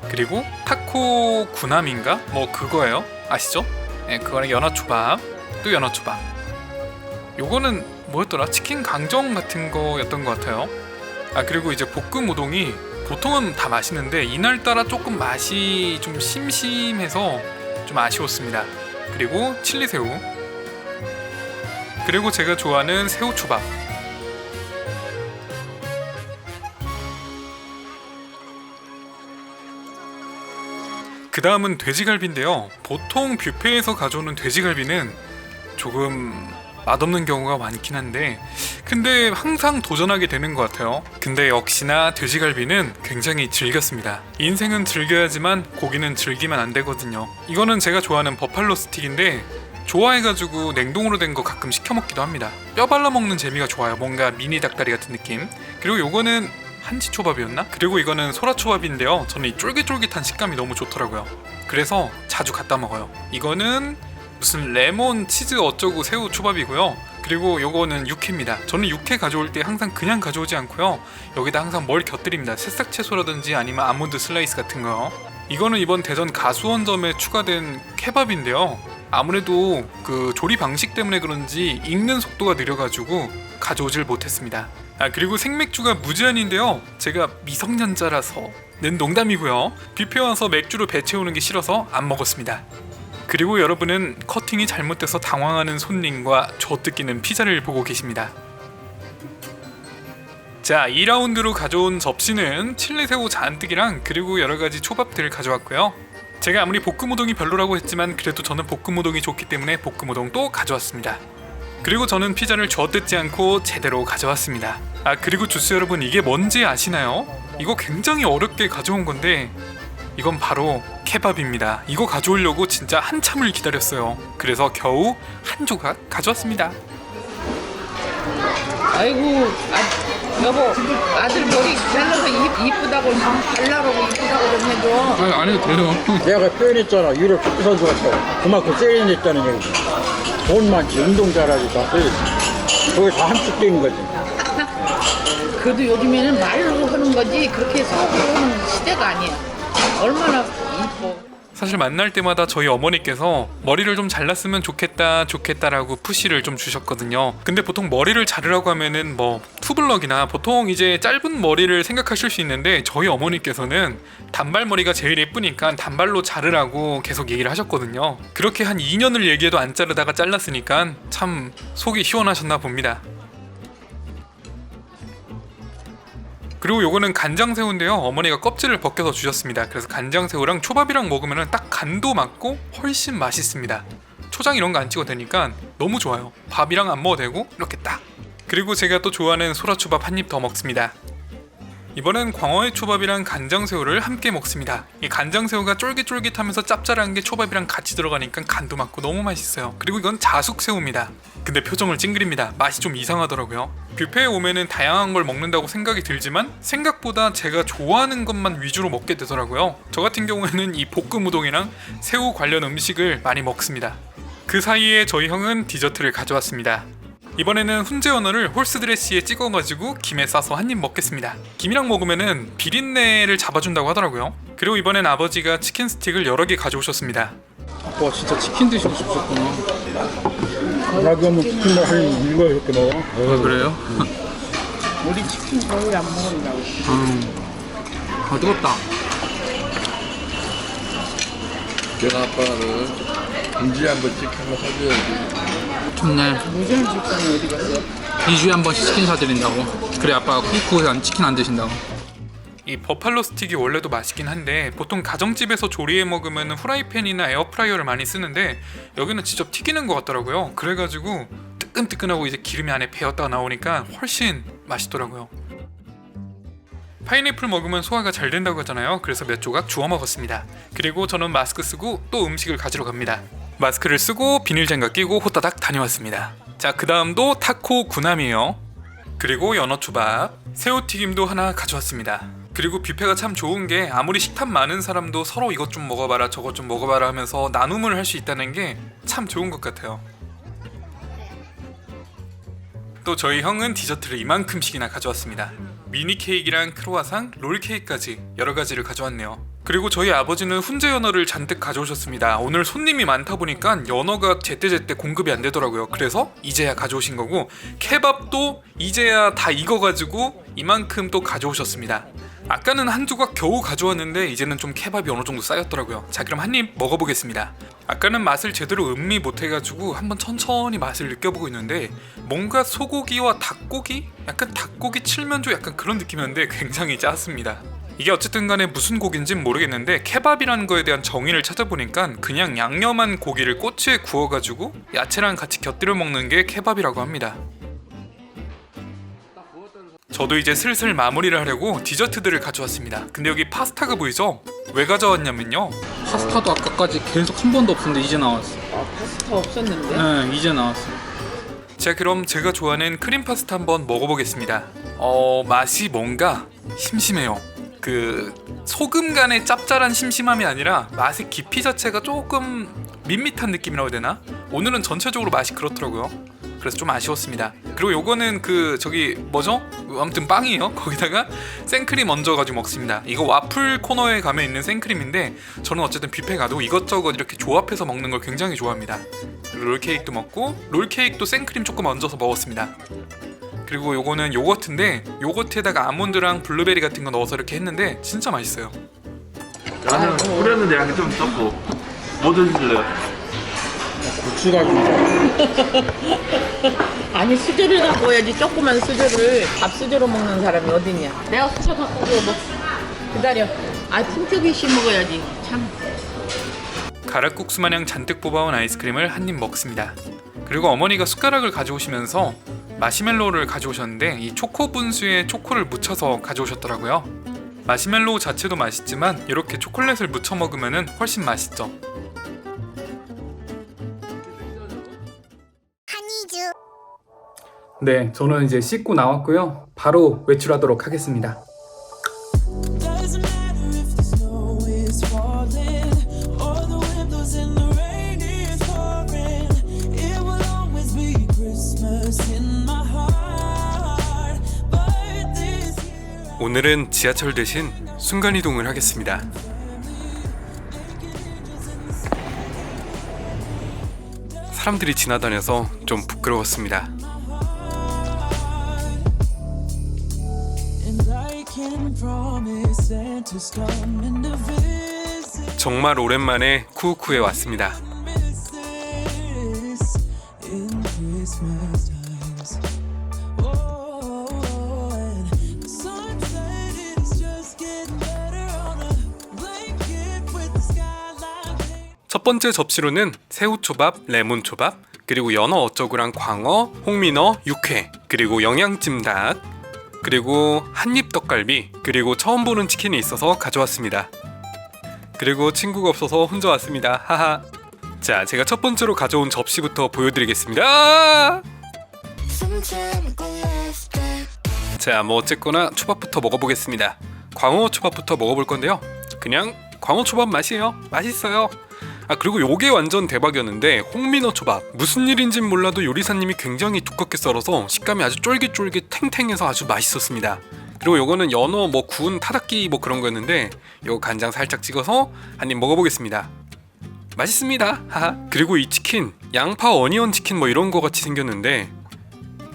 그리고 타코 구남인가? 뭐 그거예요. 아시죠? 네, 그거는 연어초밥, 또 연어초밥. 요거는 뭐였더라? 치킨 강정 같은 거였던 것 같아요. 아, 그리고 이제 볶음 우동이 보통은 다 맛있는데 이날따라 조금 맛이 좀 심심해서 좀 아쉬웠습니다. 그리고 칠리새우, 그리고 제가 좋아하는 새우초밥, 그 다음은 돼지갈비인데요. 보통 뷔페에서 가져오는 돼지갈비는 조금 맛없는 경우가 많긴 한데 근데 항상 도전하게 되는 것 같아요. 근데 역시나 돼지갈비는 굉장히 즐겼습니다. 인생은 즐겨야지만 고기는 즐기면 안 되거든요. 이거는 제가 좋아하는 버팔로 스틱인데 좋아해가지고 냉동으로 된 거 가끔 시켜 먹기도 합니다. 뼈 발라 먹는 재미가 좋아요. 뭔가 미니 닭다리 같은 느낌. 그리고 요거는 한지초밥이었나? 그리고 이거는 소라초밥인데요. 저는 이 쫄깃쫄깃한 식감이 너무 좋더라고요. 그래서 자주 갖다 먹어요. 이거는 무슨 레몬 치즈 어쩌고 새우 초밥이고요. 그리고 요거는 육회입니다. 저는 육회 가져올 때 항상 그냥 가져오지 않고요. 여기다 항상 뭘 곁들입니다. 새싹 채소라든지 아니면 아몬드 슬라이스 같은 거요. 이거는 이번 대전 가수원점에 추가된 케밥인데요. 아무래도 그 조리 방식 때문에 그런지 익는 속도가 느려가지고 가져오질 못했습니다. 아, 그리고 생맥주가 무제한인데요. 제가 미성년자라서는 농담이고요. 뷔페 와서 맥주로 배 채우는 게 싫어서 안 먹었습니다. 그리고 여러분은 커팅이 잘못돼서 당황하는 손님과 저 뜯기는 피자를 보고 계십니다. 자, 2라운드로 가져온 접시는 칠리새우 잔뜩이랑 그리고 여러가지 초밥들을 가져왔고요. 제가 아무리 볶음우동이 별로라고 했지만 그래도 저는 볶음우동이 좋기 때문에 볶음우동도 가져왔습니다. 그리고 저는 피자를 쥐어뜯지 않고 제대로 가져왔습니다. 아, 그리고 주스 여러분, 이게 뭔지 아시나요? 이거 굉장히 어렵게 가져온 건데 이건 바로 케밥입니다. 이거 가져오려고 진짜 한참을 기다렸어요. 그래서 겨우 한 조각 가져왔습니다. 아이고, 여보, 아들 머리 잘라서 이쁘다고 발라라고 이쁘다고 좀 해줘. 아니, 안 해도 돼요. 내가 표현했잖아. 유럽 축구 선수 같아. 그만큼 세련했다는 얘기지. 돈 많지, 운동 잘하지, 다 세련했지. 그게 다 함축되는 거지. 그래도 요즘에는 말로 하는 거지 그렇게 속으로 하는 시대가 아니야. 얼마나 이뻐. 사실 만날 때마다 저희 어머니께서 머리를 좀 잘랐으면 좋겠다라고 푸시를 좀 주셨거든요. 근데 보통 머리를 자르라고 하면은 뭐 투블럭이나 보통 이제 짧은 머리를 생각하실 수 있는데 저희 어머니께서는 단발머리가 제일 예쁘니까 단발로 자르라고 계속 얘기를 하셨거든요. 그렇게 한 2년을 얘기해도 안 자르다가 잘랐으니까 참 속이 시원하셨나 봅니다. 그리고 요거는 간장새우인데요. 어머니가 껍질을 벗겨서 주셨습니다. 그래서 간장새우랑 초밥이랑 먹으면 딱 간도 맞고 훨씬 맛있습니다. 초장 이런 거 안 찍어도 되니까 너무 좋아요. 밥이랑 안 먹어도 되고 이렇게 딱. 그리고 제가 또 좋아하는 소라초밥 한 입 더 먹습니다. 이번엔 광어의 초밥이랑 간장새우를 함께 먹습니다. 이 간장새우가 쫄깃쫄깃하면서 짭짤한 게 초밥이랑 같이 들어가니까 간도 맞고 너무 맛있어요. 그리고 이건 자숙새우입니다. 근데 표정을 찡그립니다. 맛이 좀 이상하더라고요. 뷔페에 오면은 다양한 걸 먹는다고 생각이 들지만 생각보다 제가 좋아하는 것만 위주로 먹게 되더라고요. 저 같은 경우에는 이 볶음우동이랑 새우 관련 음식을 많이 먹습니다. 그 사이에 저희 형은 디저트를 가져왔습니다. 이번에는 훈제 연어를 홀스드레시에 찍어가지고 김에 싸서 한 입 먹겠습니다. 김이랑 먹으면은 비린내를 잡아준다고 하더라고요. 그리고 이번엔 아버지가 치킨 스틱을 여러 개 가져오셨습니다. 와, 진짜 치킨 드시고 싶으셨구나. 나도 한번 치킨을 한 이거 이렇게 먹어. 아, 그래요? 우리 치킨 거의 안 먹는다고. 아, 뜨겁다. 내가 아빠는 인지 한번 치킨을 사줘야지. 좋네. 무전 직장이 어디 갔어? 2주에 한 번씩 치킨 사드린다고. 그래, 아빠가 쿠쿠에서 치킨 안 드신다고. 이 버팔로 스틱이 원래도 맛있긴 한데 보통 가정집에서 조리해 먹으면 후라이팬이나 에어프라이어를 많이 쓰는데 여기는 직접 튀기는 것 같더라고요. 그래가지고 뜨끈뜨끈하고 이제 기름이 안에 배었다가 나오니까 훨씬 맛있더라고요. 파인애플 먹으면 소화가 잘 된다고 하잖아요. 그래서 몇 조각 주워 먹었습니다. 그리고 저는 마스크 쓰고 또 음식을 가지러 갑니다. 마스크를 쓰고 비닐장갑 끼고 호따닥 다녀왔습니다. 자, 그 다음도 타코 구남이에요. 그리고 연어초밥, 새우튀김도 하나 가져왔습니다. 그리고 뷔페가 참 좋은 게 아무리 식탐 많은 사람도 서로 이것 좀 먹어봐라 저것 좀 먹어봐라 하면서 나눔을 할 수 있다는 게 참 좋은 것 같아요. 또 저희 형은 디저트를 이만큼씩이나 가져왔습니다. 미니 케이크랑 크로와상, 롤 케이크까지 여러 가지를 가져왔네요. 그리고 저희 아버지는 훈제 연어를 잔뜩 가져오셨습니다. 오늘 손님이 많다 보니까 연어가 제때제때 공급이 안 되더라고요. 그래서 이제야 가져오신 거고 케밥도 이제야 다 익어가지고 이만큼 또 가져오셨습니다. 아까는 한 조각 겨우 가져왔는데 이제는 좀 케밥이 어느 정도 쌓였더라고요. 자, 그럼 한 입 먹어보겠습니다. 아까는 맛을 제대로 음미 못해가지고 한번 천천히 맛을 느껴보고 있는데 뭔가 소고기와 닭고기? 약간 닭고기 칠면조 약간 그런 느낌이었는데 굉장히 짰습니다. 이게 어쨌든 간에 무슨 고기인지는 모르겠는데 케밥이라는 거에 대한 정의를 찾아보니까 그냥 양념한 고기를 꼬치에 구워가지고 야채랑 같이 곁들여 먹는 게 케밥이라고 합니다. 저도 이제 슬슬 마무리를 하려고 디저트들을 가져왔습니다. 근데 여기 파스타가 보이죠? 왜 가져왔냐면요, 파스타도 아까까지 계속 한 번도 없었는데 이제 나왔어. 아, 파스타 없었는데? 네, 이제 나왔어. 자, 그럼 제가 좋아하는 크림 파스타 한번 먹어보겠습니다. 맛이 뭔가 심심해요. 그 소금 간의 짭짤한 심심함이 아니라 맛의 깊이 자체가 조금 밋밋한 느낌이라고 해야 되나? 오늘은 전체적으로 맛이 그렇더라고요. 그래서 좀 아쉬웠습니다. 그리고 요거는 그 저기 뭐죠? 아무튼 빵이에요. 거기다가 생크림 얹어가지고 먹습니다. 이거 와플 코너에 가면 있는 생크림인데 저는 어쨌든 뷔페 가도 이것저것 이렇게 조합해서 먹는 걸 굉장히 좋아합니다. 그리고 롤케이크도 먹고 롤케이크도 생크림 조금 얹어서 먹었습니다. 그리고 요거는 요거트인데 요거트에다가 아몬드랑 블루베리 같은 거 넣어서 이렇게 했는데 진짜 맛있어요. 나는 뿌렸는데 양이 좀 적고 뭐 드실래요? 육수가 진짜. 아니 수저를 갖고 와야지. 조그만 수저를 밥 수저로 먹는 사람이 어딨냐. 내가 수저 갖고 오고 뭐 기다려. 아 틈쪽이씩 먹어야지. 참. 가락국수 마냥 잔뜩 뽑아온 아이스크림을 한 입 먹습니다. 그리고 어머니가 숟가락을 가져오시면서 마시멜로우를 가져오셨는데 이 초코 분수에 초코를 묻혀서 가져오셨더라고요. 마시멜로우 자체도 맛있지만 이렇게 초콜릿을 묻혀 먹으면 훨씬 맛있죠. 네, 저는 이제 씻고 나왔고요. 바로 외출하도록 하겠습니다. Doesn't matter if the snow is falling or the wind blows and the rain is pouring. It will always be Christmas in my heart. But this year 오늘은 지하철 대신 순간이동을 하겠습니다. 사람들이 지나다녀서 좀 부끄러웠습니다. and I can promise Santa's coming to visit 정말 오랜만에 쿠우쿠에 왔습니다. this in Christmas times. Oh, and the sunset is just getting better on a blanket with the skyline. 첫 번째 접시로는 새우초밥, 레몬초밥, 그리고 연어 어쩌구랑 광어, 홍민어, 육회, 그리고 영양찜닭, 그리고 한입 떡갈비, 그리고 처음 보는 치킨이 있어서 가져왔습니다. 그리고 친구가 없어서 혼자 왔습니다. 하하. 자, 제가 첫 번째로 가져온 접시부터 보여드리겠습니다. 자, 뭐 어쨌거나 초밥부터 먹어보겠습니다. 광어 초밥부터 먹어볼 건데요. 그냥 광어 초밥 맛이에요. 맛있어요. 아, 그리고 요게 완전 대박이었는데 홍민어 초밥. 무슨 일인진 몰라도 요리사님이 굉장히 두껍게 썰어서 식감이 아주 쫄깃쫄깃 탱탱해서 아주 맛있었습니다. 그리고 요거는 연어 뭐 구운 타닥기 뭐 그런 거였는데 요거 간장 살짝 찍어서 한 입 먹어보겠습니다. 맛있습니다. 하하. 그리고 이 치킨 양파 어니언 치킨 뭐 이런 거 같이 생겼는데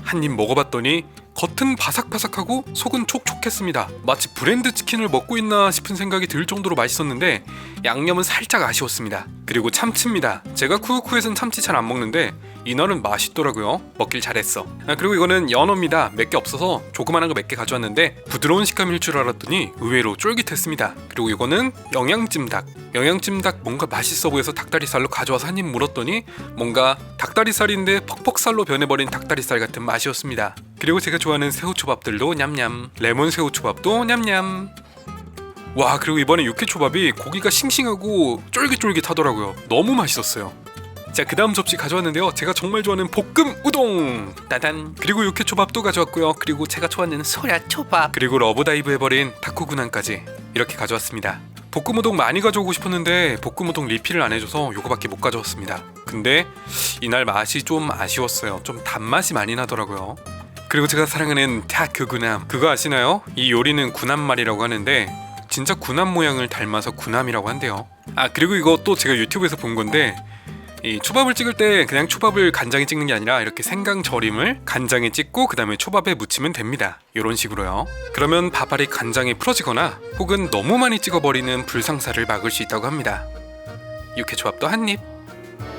한 입 먹어봤더니 겉은 바삭바삭하고 속은 촉촉했습니다. 마치 브랜드 치킨을 먹고 있나 싶은 생각이 들 정도로 맛있었는데 양념은 살짝 아쉬웠습니다. 그리고 참치입니다. 제가 쿠우쿠에선 참치 잘 안 먹는데 이날은 맛있더라고요. 먹길 잘했어. 아, 그리고 이거는 연어입니다. 몇 개 없어서 조그만한 거 몇 개 가져왔는데 부드러운 식감일 줄 알았더니 의외로 쫄깃했습니다. 그리고 이거는 영양찜닭. 영양찜닭 뭔가 맛있어 보여서 닭다리살로 가져와서 한 입 물었더니 뭔가 닭다리살인데 퍽퍽살로 변해버린 닭다리살 같은 맛이었습니다. 그리고 제가 좋아하는 새우초밥들도 냠냠, 레몬 새우초밥도 냠냠. 와, 그리고 이번에 육회초밥이 고기가 싱싱하고 쫄깃쫄깃하더라고요. 너무 맛있었어요. 자, 그 다음 접시 가져왔는데요. 제가 정말 좋아하는 볶음 우동 따단. 그리고 육회초밥도 가져왔고요. 그리고 제가 좋아하는 소야초밥, 그리고 러브다이브 해버린 다코구난까지 이렇게 가져왔습니다. 볶음 우동 많이 가져오고 싶었는데 볶음 우동 리필을 안 해줘서 요거밖에 못 가져왔습니다. 근데 이날 맛이 좀 아쉬웠어요. 좀 단맛이 많이 나더라고요. 그리고 제가 사랑하는 다코구남, 그거 아시나요? 이 요리는 구남말이라고 하는데 진짜 구남 모양을 닮아서 구남이라고 한대요. 아, 그리고 이거 또 제가 유튜브에서 본 건데 이 초밥을 찍을 때 그냥 초밥을 간장에 찍는 게 아니라 이렇게 생강 절임을 간장에 찍고 그 다음에 초밥에 묻히면 됩니다. 이런 식으로요. 그러면 밥알이 간장에 풀어지거나 혹은 너무 많이 찍어버리는 불상사를 막을 수 있다고 합니다. 육회초밥도 한 입.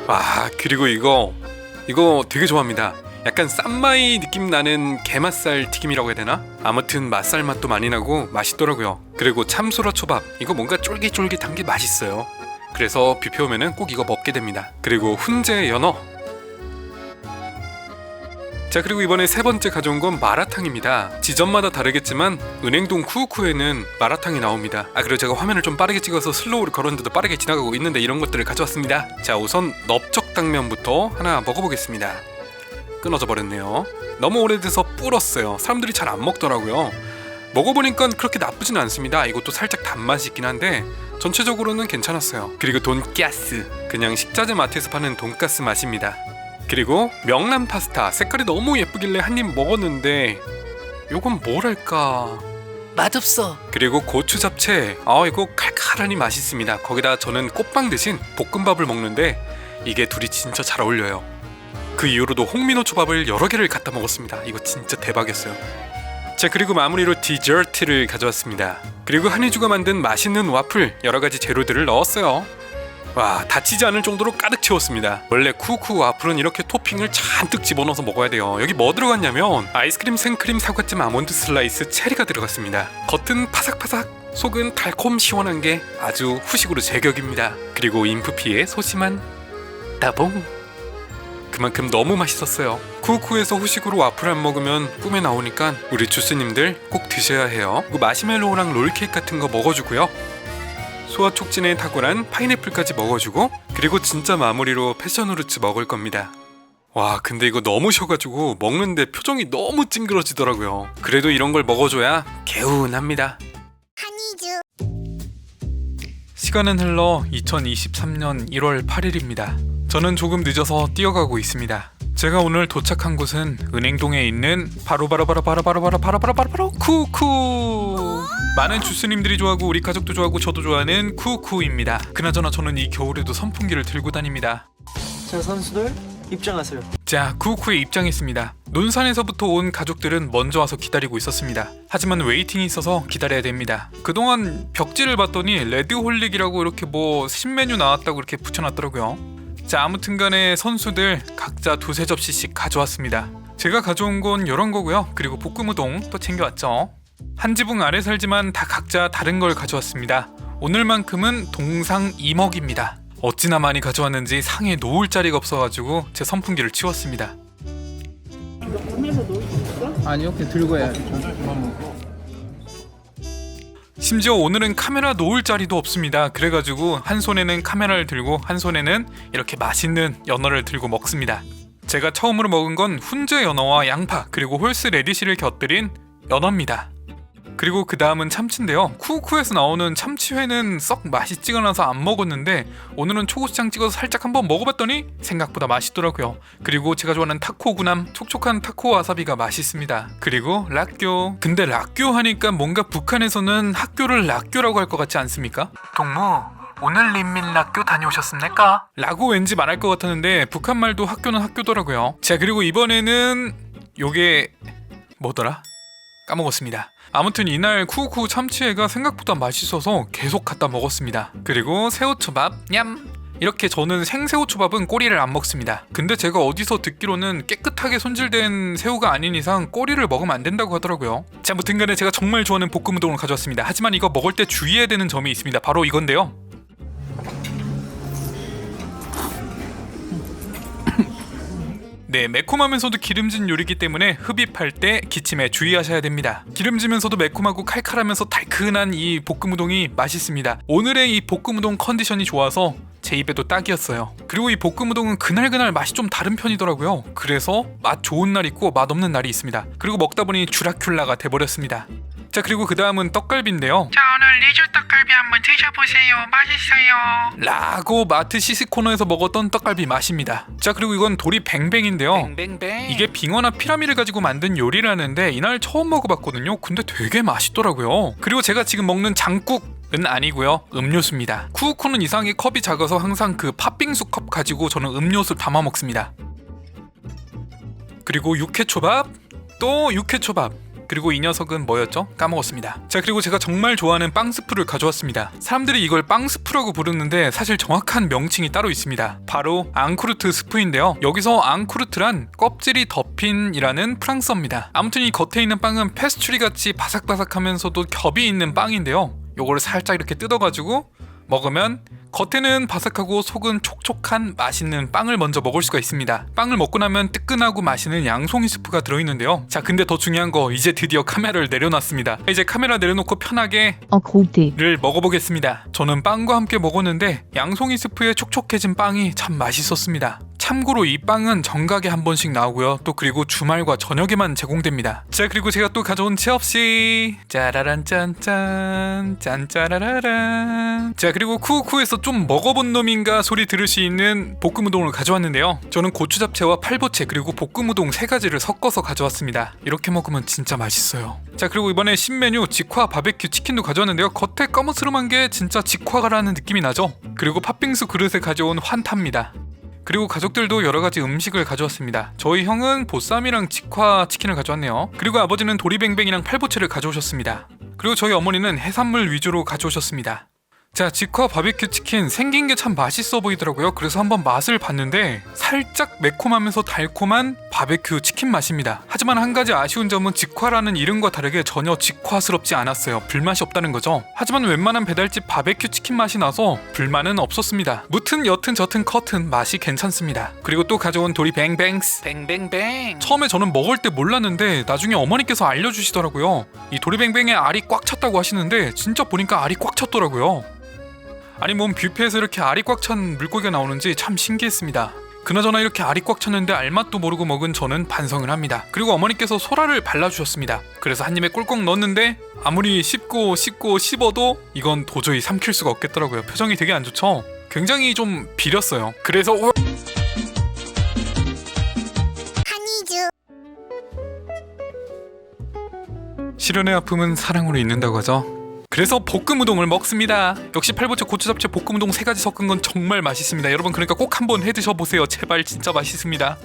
와, 그리고 이거 되게 좋아합니다. 약간 쌈마이 느낌 나는 게맛살 튀김이라고 해야 되나? 아무튼 맛살 맛도 많이 나고 맛있더라고요. 그리고 참소라 초밥, 이거 뭔가 쫄깃쫄깃한 게 맛있어요. 그래서 뷔페 오면은 꼭 이거 먹게 됩니다. 그리고 훈제 연어. 자, 그리고 이번에 세 번째 가져온 건 마라탕입니다. 지점마다 다르겠지만 은행동 쿠우쿠에는 마라탕이 나옵니다. 아, 그리고 제가 화면을 좀 빠르게 찍어서 슬로우를 걸었는데도 빠르게 지나가고 있는데 이런 것들을 가져왔습니다. 자, 우선 넓적당면부터 하나 먹어보겠습니다. 끊어져 버렸네요. 너무 오래돼서 불었어요. 사람들이 잘 안 먹더라고요. 먹어보니까 그렇게 나쁘진 않습니다. 이것도 살짝 단맛이 있긴 한데 전체적으로는 괜찮았어요. 그리고 돈가스, 그냥 식자재 마트에서 파는 돈가스 맛입니다. 그리고 명란 파스타, 색깔이 너무 예쁘길래 한 입 먹었는데 요건 뭐랄까 맛없어. 그리고 고추 잡채, 이거 칼칼하니 맛있습니다. 거기다 저는 꽃빵 대신 볶음밥을 먹는데 이게 둘이 진짜 잘 어울려요. 그 이후로도 홍민호 초밥을 여러 개를 갖다 먹었습니다. 이거 진짜 대박이었어요. 자, 그리고 마무리로 디저트를 가져왔습니다. 그리고 한희주가 만든 맛있는 와플, 여러가지 재료들을 넣었어요. 와, 다치지 않을 정도로 가득 채웠습니다. 원래 쿠쿠 와플은 이렇게 토핑을 잔뜩 집어넣어서 먹어야 돼요. 여기 뭐 들어갔냐면 아이스크림, 생크림, 사과잼, 아몬드 슬라이스, 체리가 들어갔습니다. 겉은 파삭파삭, 속은 달콤 시원한 게 아주 후식으로 제격입니다. 그리고 인프피의 소심한 따봉. 그만큼 너무 맛있었어요. 쿠쿠에서 후식으로 와플 안 먹으면 꿈에 나오니까 우리 주스님들 꼭 드셔야 해요. 그리고 마시멜로우랑 롤케이크 같은 거 먹어주고요. 소화 촉진에 탁월한 파인애플까지 먹어주고, 그리고 진짜 마무리로 패션후르츠 먹을 겁니다. 와, 근데 이거 너무 쉬어가지고 먹는데 표정이 너무 찡그러지더라고요. 그래도 이런 걸 먹어줘야 개운합니다. 시간은 흘러 2023년 1월 8일입니다. 저는 조금 늦어서 뛰어가고 있습니다. 제가 오늘 도착한 곳은 은행동에 있는 바로 쿠쿠. 많은 주스님들이 좋아하고 우리 가족도 좋아하고 저도 좋아하는 쿠쿠입니다. 그나저나 저는 이 겨울에도 선풍기를 들고 다닙니다. 자, 선수들 입장하세요. 자, 쿠쿠에 입장했습니다. 논산에서부터 온 가족들은 먼저 와서 기다리고 있었습니다. 하지만 웨이팅이 있어서 기다려야 됩니다. 그동안 벽지를 봤더니 레드홀릭이라고 이렇게 뭐 신메뉴 나왔다고 이렇게 붙여놨더라고요. 자, 아무튼간에 선수들 각자 2-3접시씩 가져왔습니다. 제가 가져온 건 이런 거고요. 그리고 볶음우동 또 챙겨왔죠. 한 지붕 아래 살지만 다 각자 다른 걸 가져왔습니다. 오늘만큼은 동상 2먹입니다. 어찌나 많이 가져왔는지 상에 놓을 자리가 없어가지고 제 선풍기를 치웠습니다. 아니요, 그냥 들고 해야지. 심지어 오늘은 카메라 놓을 자리도 없습니다. 그래가지고 한 손에는 카메라를 들고 한 손에는 이렇게 맛있는 연어를 들고 먹습니다. 제가 처음으로 먹은 건 훈제 연어와 양파 그리고 홀스 레디시를 곁들인 연어입니다. 그리고 그 다음은 참치인데요. 쿠쿠에서 나오는 참치회는 썩 맛있지가 않아서 안 먹었는데 오늘은 초고추장 찍어서 살짝 한번 먹어봤더니 생각보다 맛있더라고요. 그리고 제가 좋아하는 타코 구남, 촉촉한 타코 와사비가 맛있습니다. 그리고 락교. 근데 락교 하니까 뭔가 북한에서는 학교를 락교라고 할 것 같지 않습니까? 동무, 오늘 린민 락교 다녀오셨습니까? 라고 왠지 말할 것 같았는데 북한 말도 학교는 학교더라고요. 자, 그리고 이번에는 요게 뭐더라? 까먹었습니다. 아무튼 이날 쿠쿠 참치회가 생각보다 맛있어서 계속 갖다 먹었습니다. 그리고 새우초밥 냠! 이렇게 저는 생새우초밥은 꼬리를 안 먹습니다. 근데 제가 어디서 듣기로는 깨끗하게 손질된 새우가 아닌 이상 꼬리를 먹으면 안 된다고 하더라고요. 자, 아무튼간에 제가 정말 좋아하는 볶음우동을 가져왔습니다. 하지만 이거 먹을 때 주의해야 되는 점이 있습니다. 바로 이건데요. 네, 매콤하면서도 기름진 요리이기 때문에 흡입할 때 기침에 주의하셔야 됩니다. 기름지면서도 매콤하고 칼칼하면서 달큰한 이 볶음우동이 맛있습니다. 오늘의 이 볶음우동 컨디션이 좋아서 제 입에도 딱이었어요. 그리고 이 볶음우동은 그날그날 맛이 좀 다른 편이더라고요. 그래서 맛 좋은 날 있고 맛 없는 날이 있습니다. 그리고 먹다 보니 쥬라큘라가 돼버렸습니다. 자, 그리고 그 다음은 떡갈비인데요. 자, 오늘 리조 떡갈비 한번 드셔보세요. 맛있어요. 라고 마트 시식코너에서 먹었던 떡갈비 맛입니다. 자, 그리고 이건 도리 뱅뱅인데요. 뱅뱅뱅. 이게 빙어나 피라미를 가지고 만든 요리라는데 이날 처음 먹어봤거든요. 근데 되게 맛있더라고요. 그리고 제가 지금 먹는 장국은 아니고요, 음료수입니다. 쿠쿠는 이상하게 컵이 작아서 항상 그 팥빙수 컵 가지고 저는 음료수 담아 먹습니다. 그리고 육회초밥, 또 육회초밥. 그리고 이 녀석은 뭐였죠? 까먹었습니다. 자, 그리고 제가 정말 좋아하는 빵스프를 가져왔습니다. 사람들이 이걸 빵스프라고 부르는데 사실 정확한 명칭이 따로 있습니다. 바로 앙쿠르트 스프인데요. 여기서 앙쿠르트란 껍질이 덮인이라는 프랑스어입니다. 아무튼 이 겉에 있는 빵은 페스츄리 같이 바삭바삭하면서도 겹이 있는 빵인데요. 요거를 살짝 이렇게 뜯어가지고 먹으면 겉에는 바삭하고 속은 촉촉한 맛있는 빵을 먼저 먹을 수가 있습니다. 빵을 먹고 나면 뜨끈하고 맛있는 양송이 스프가 들어있는데요. 자, 근데 더 중요한 거, 이제 드디어 카메라를 내려놨습니다. 이제 카메라 내려놓고 편하게 를 먹어보겠습니다. 저는 빵과 함께 먹었는데 양송이 스프에 촉촉해진 빵이 참 맛있었습니다. 참고로 이 빵은 정각에 한 번씩 나오고요. 또 그리고 주말과 저녁에만 제공됩니다. 자, 그리고 제가 또 가져온 체업시 짜라란 짠짠 짠짜라라란. 자, 그리고 쿠쿠에서 좀 먹어본 놈인가 소리 들을 수 있는 볶음우동을 가져왔는데요. 저는 고추 잡채와 팔보채 그리고 볶음우동 3가지를 섞어서 가져왔습니다. 이렇게 먹으면 진짜 맛있어요. 자, 그리고 이번에 신메뉴 직화 바베큐 치킨도 가져왔는데요. 겉에 검은스름한 게 진짜 직화가라는 느낌이 나죠. 그리고 팥빙수 그릇에 가져온 환타입니다. 그리고 가족들도 여러가지 음식을 가져왔습니다. 저희 형은 보쌈이랑 직화 치킨을 가져왔네요. 그리고 아버지는 도리뱅뱅이랑 팔보채를 가져오셨습니다. 그리고 저희 어머니는 해산물 위주로 가져오셨습니다. 자, 직화 바비큐 치킨 생긴 게 참 맛있어 보이더라고요. 그래서 한번 맛을 봤는데 살짝 매콤하면서 달콤한 바비큐 치킨 맛입니다. 하지만 한 가지 아쉬운 점은 직화라는 이름과 다르게 전혀 직화스럽지 않았어요. 불맛이 없다는 거죠. 하지만 웬만한 배달집 바비큐 치킨 맛이 나서 불만은 없었습니다. 무튼 여튼 저튼 커튼 맛이 괜찮습니다. 그리고 또 가져온 도리뱅뱅스 뱅뱅뱅. 처음에 저는 먹을 때 몰랐는데 나중에 어머니께서 알려주시더라고요. 이 도리뱅뱅에 알이 꽉 찼다고 하시는데 진짜 보니까 알이 꽉 찼더라고요. 아니 뭔 뷔페에서 이렇게 알이 꽉 찬 물고기가 나오는지 참 신기했습니다. 그나저나 이렇게 알이 꽉 찼는데 알맛도 모르고 먹은 저는 반성을 합니다. 그리고 어머니께서 소라를 발라주셨습니다. 그래서 한 입에 꿀꺽 넣었는데 아무리 씹고 씹어도 이건 도저히 삼킬 수가 없겠더라고요. 표정이 되게 안 좋죠? 굉장히 좀 비렸어요. 그래서 실연의 아픔은 사랑으로 잊는다고 하죠. 그래서 볶음 우동을 먹습니다. 역시 팔보채 고추잡채 볶음 우동 3가지 섞은 건 정말 맛있습니다. 여러분 그러니까 꼭 한번 해드셔보세요. 제발 진짜 맛있습니다.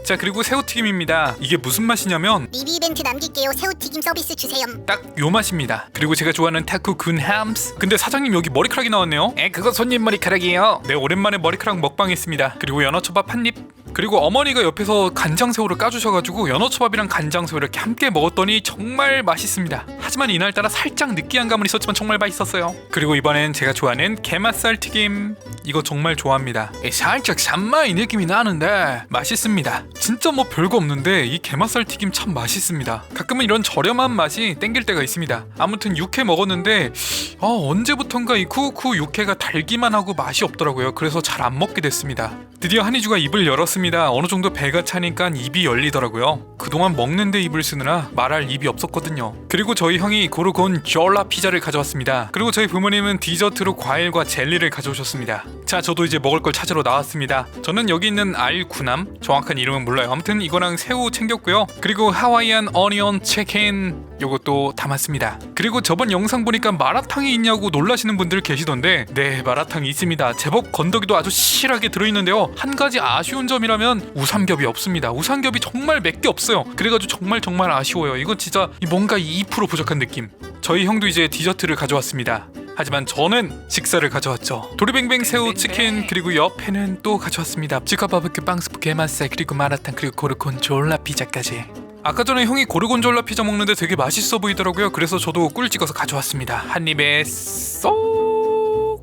자, 그리고 새우튀김입니다. 이게 무슨 맛이냐면 리뷰 이벤트 남길게요. 새우튀김 서비스 주세요. 딱 요 맛입니다. 그리고 제가 좋아하는 타코 군 햄스. 근데 사장님 여기 머리카락이 나왔네요. 그거 손님 머리카락이에요. 네, 오랜만에 머리카락 먹방 했습니다. 그리고 연어초밥 한 입. 그리고 어머니가 옆에서 간장새우를 까주셔가지고 연어초밥이랑 간장새우 이렇게 함께 먹었더니 정말 맛있습니다. 하지만 이날따라 살짝 느끼한 감은 있었지만 정말 맛있었어요. 그리고 이번엔 제가 좋아하는 게맛살 튀김. 이거 정말 좋아합니다. 살짝 산마이 느낌이 나는데 맛있습니다. 진짜 뭐 별거 없는데 이 게맛살 튀김 참 맛있습니다. 가끔은 이런 저렴한 맛이 땡길 때가 있습니다. 아무튼 육회 먹었는데 언제부턴가 이 쿠쿠 육회가 달기만 하고 맛이 없더라고요. 그래서 잘 안 먹게 됐습니다. 드디어 한이주가 입을 열었습니다. 어느 정도 배가 차니까 입이 열리더라고요. 그동안 먹는데 입을 쓰느라 말할 입이 없었거든요. 그리고 저희 형이 고르곤 졸라 피자를 가져왔습니다. 그리고 저희 부모님은 디저트로 과일과 젤리를 가져오셨습니다. 자, 저도 이제 먹을 걸 찾으러 나왔습니다. 저는 여기 있는 알구남, 정확한 이름은 몰라요. 아무튼 이거랑 새우 챙겼고요. 그리고 하와이안 어니언 치킨 요것도 담았습니다. 그리고 저번 영상 보니까 마라탕이 있냐고 놀라시는 분들 계시던데 네, 마라탕이 있습니다. 제법 건더기도 아주 실하게 들어있는데요. 한 가지 아쉬운 점이라면 우삼겹이 없습니다. 우삼겹이 정말 몇 개 없어요. 그래가지고 정말 아쉬워요. 이거 진짜 뭔가 2% 부족한 느낌. 저희 형도 이제 디저트를 가져왔습니다. 하지만 저는 식사를 가져왔죠. 도리뱅뱅 새우 치킨, 그리고 옆에는 또 가져왔습니다. 직화 바비큐 빵 스프 게맛살, 그리고 마라탕, 그리고 고르곤 졸라 피자까지. 아까 전에 형이 고르곤졸라 피자 먹는데 되게 맛있어 보이더라고요. 그래서 저도 꿀 찍어서 가져왔습니다. 한 입에 쏙.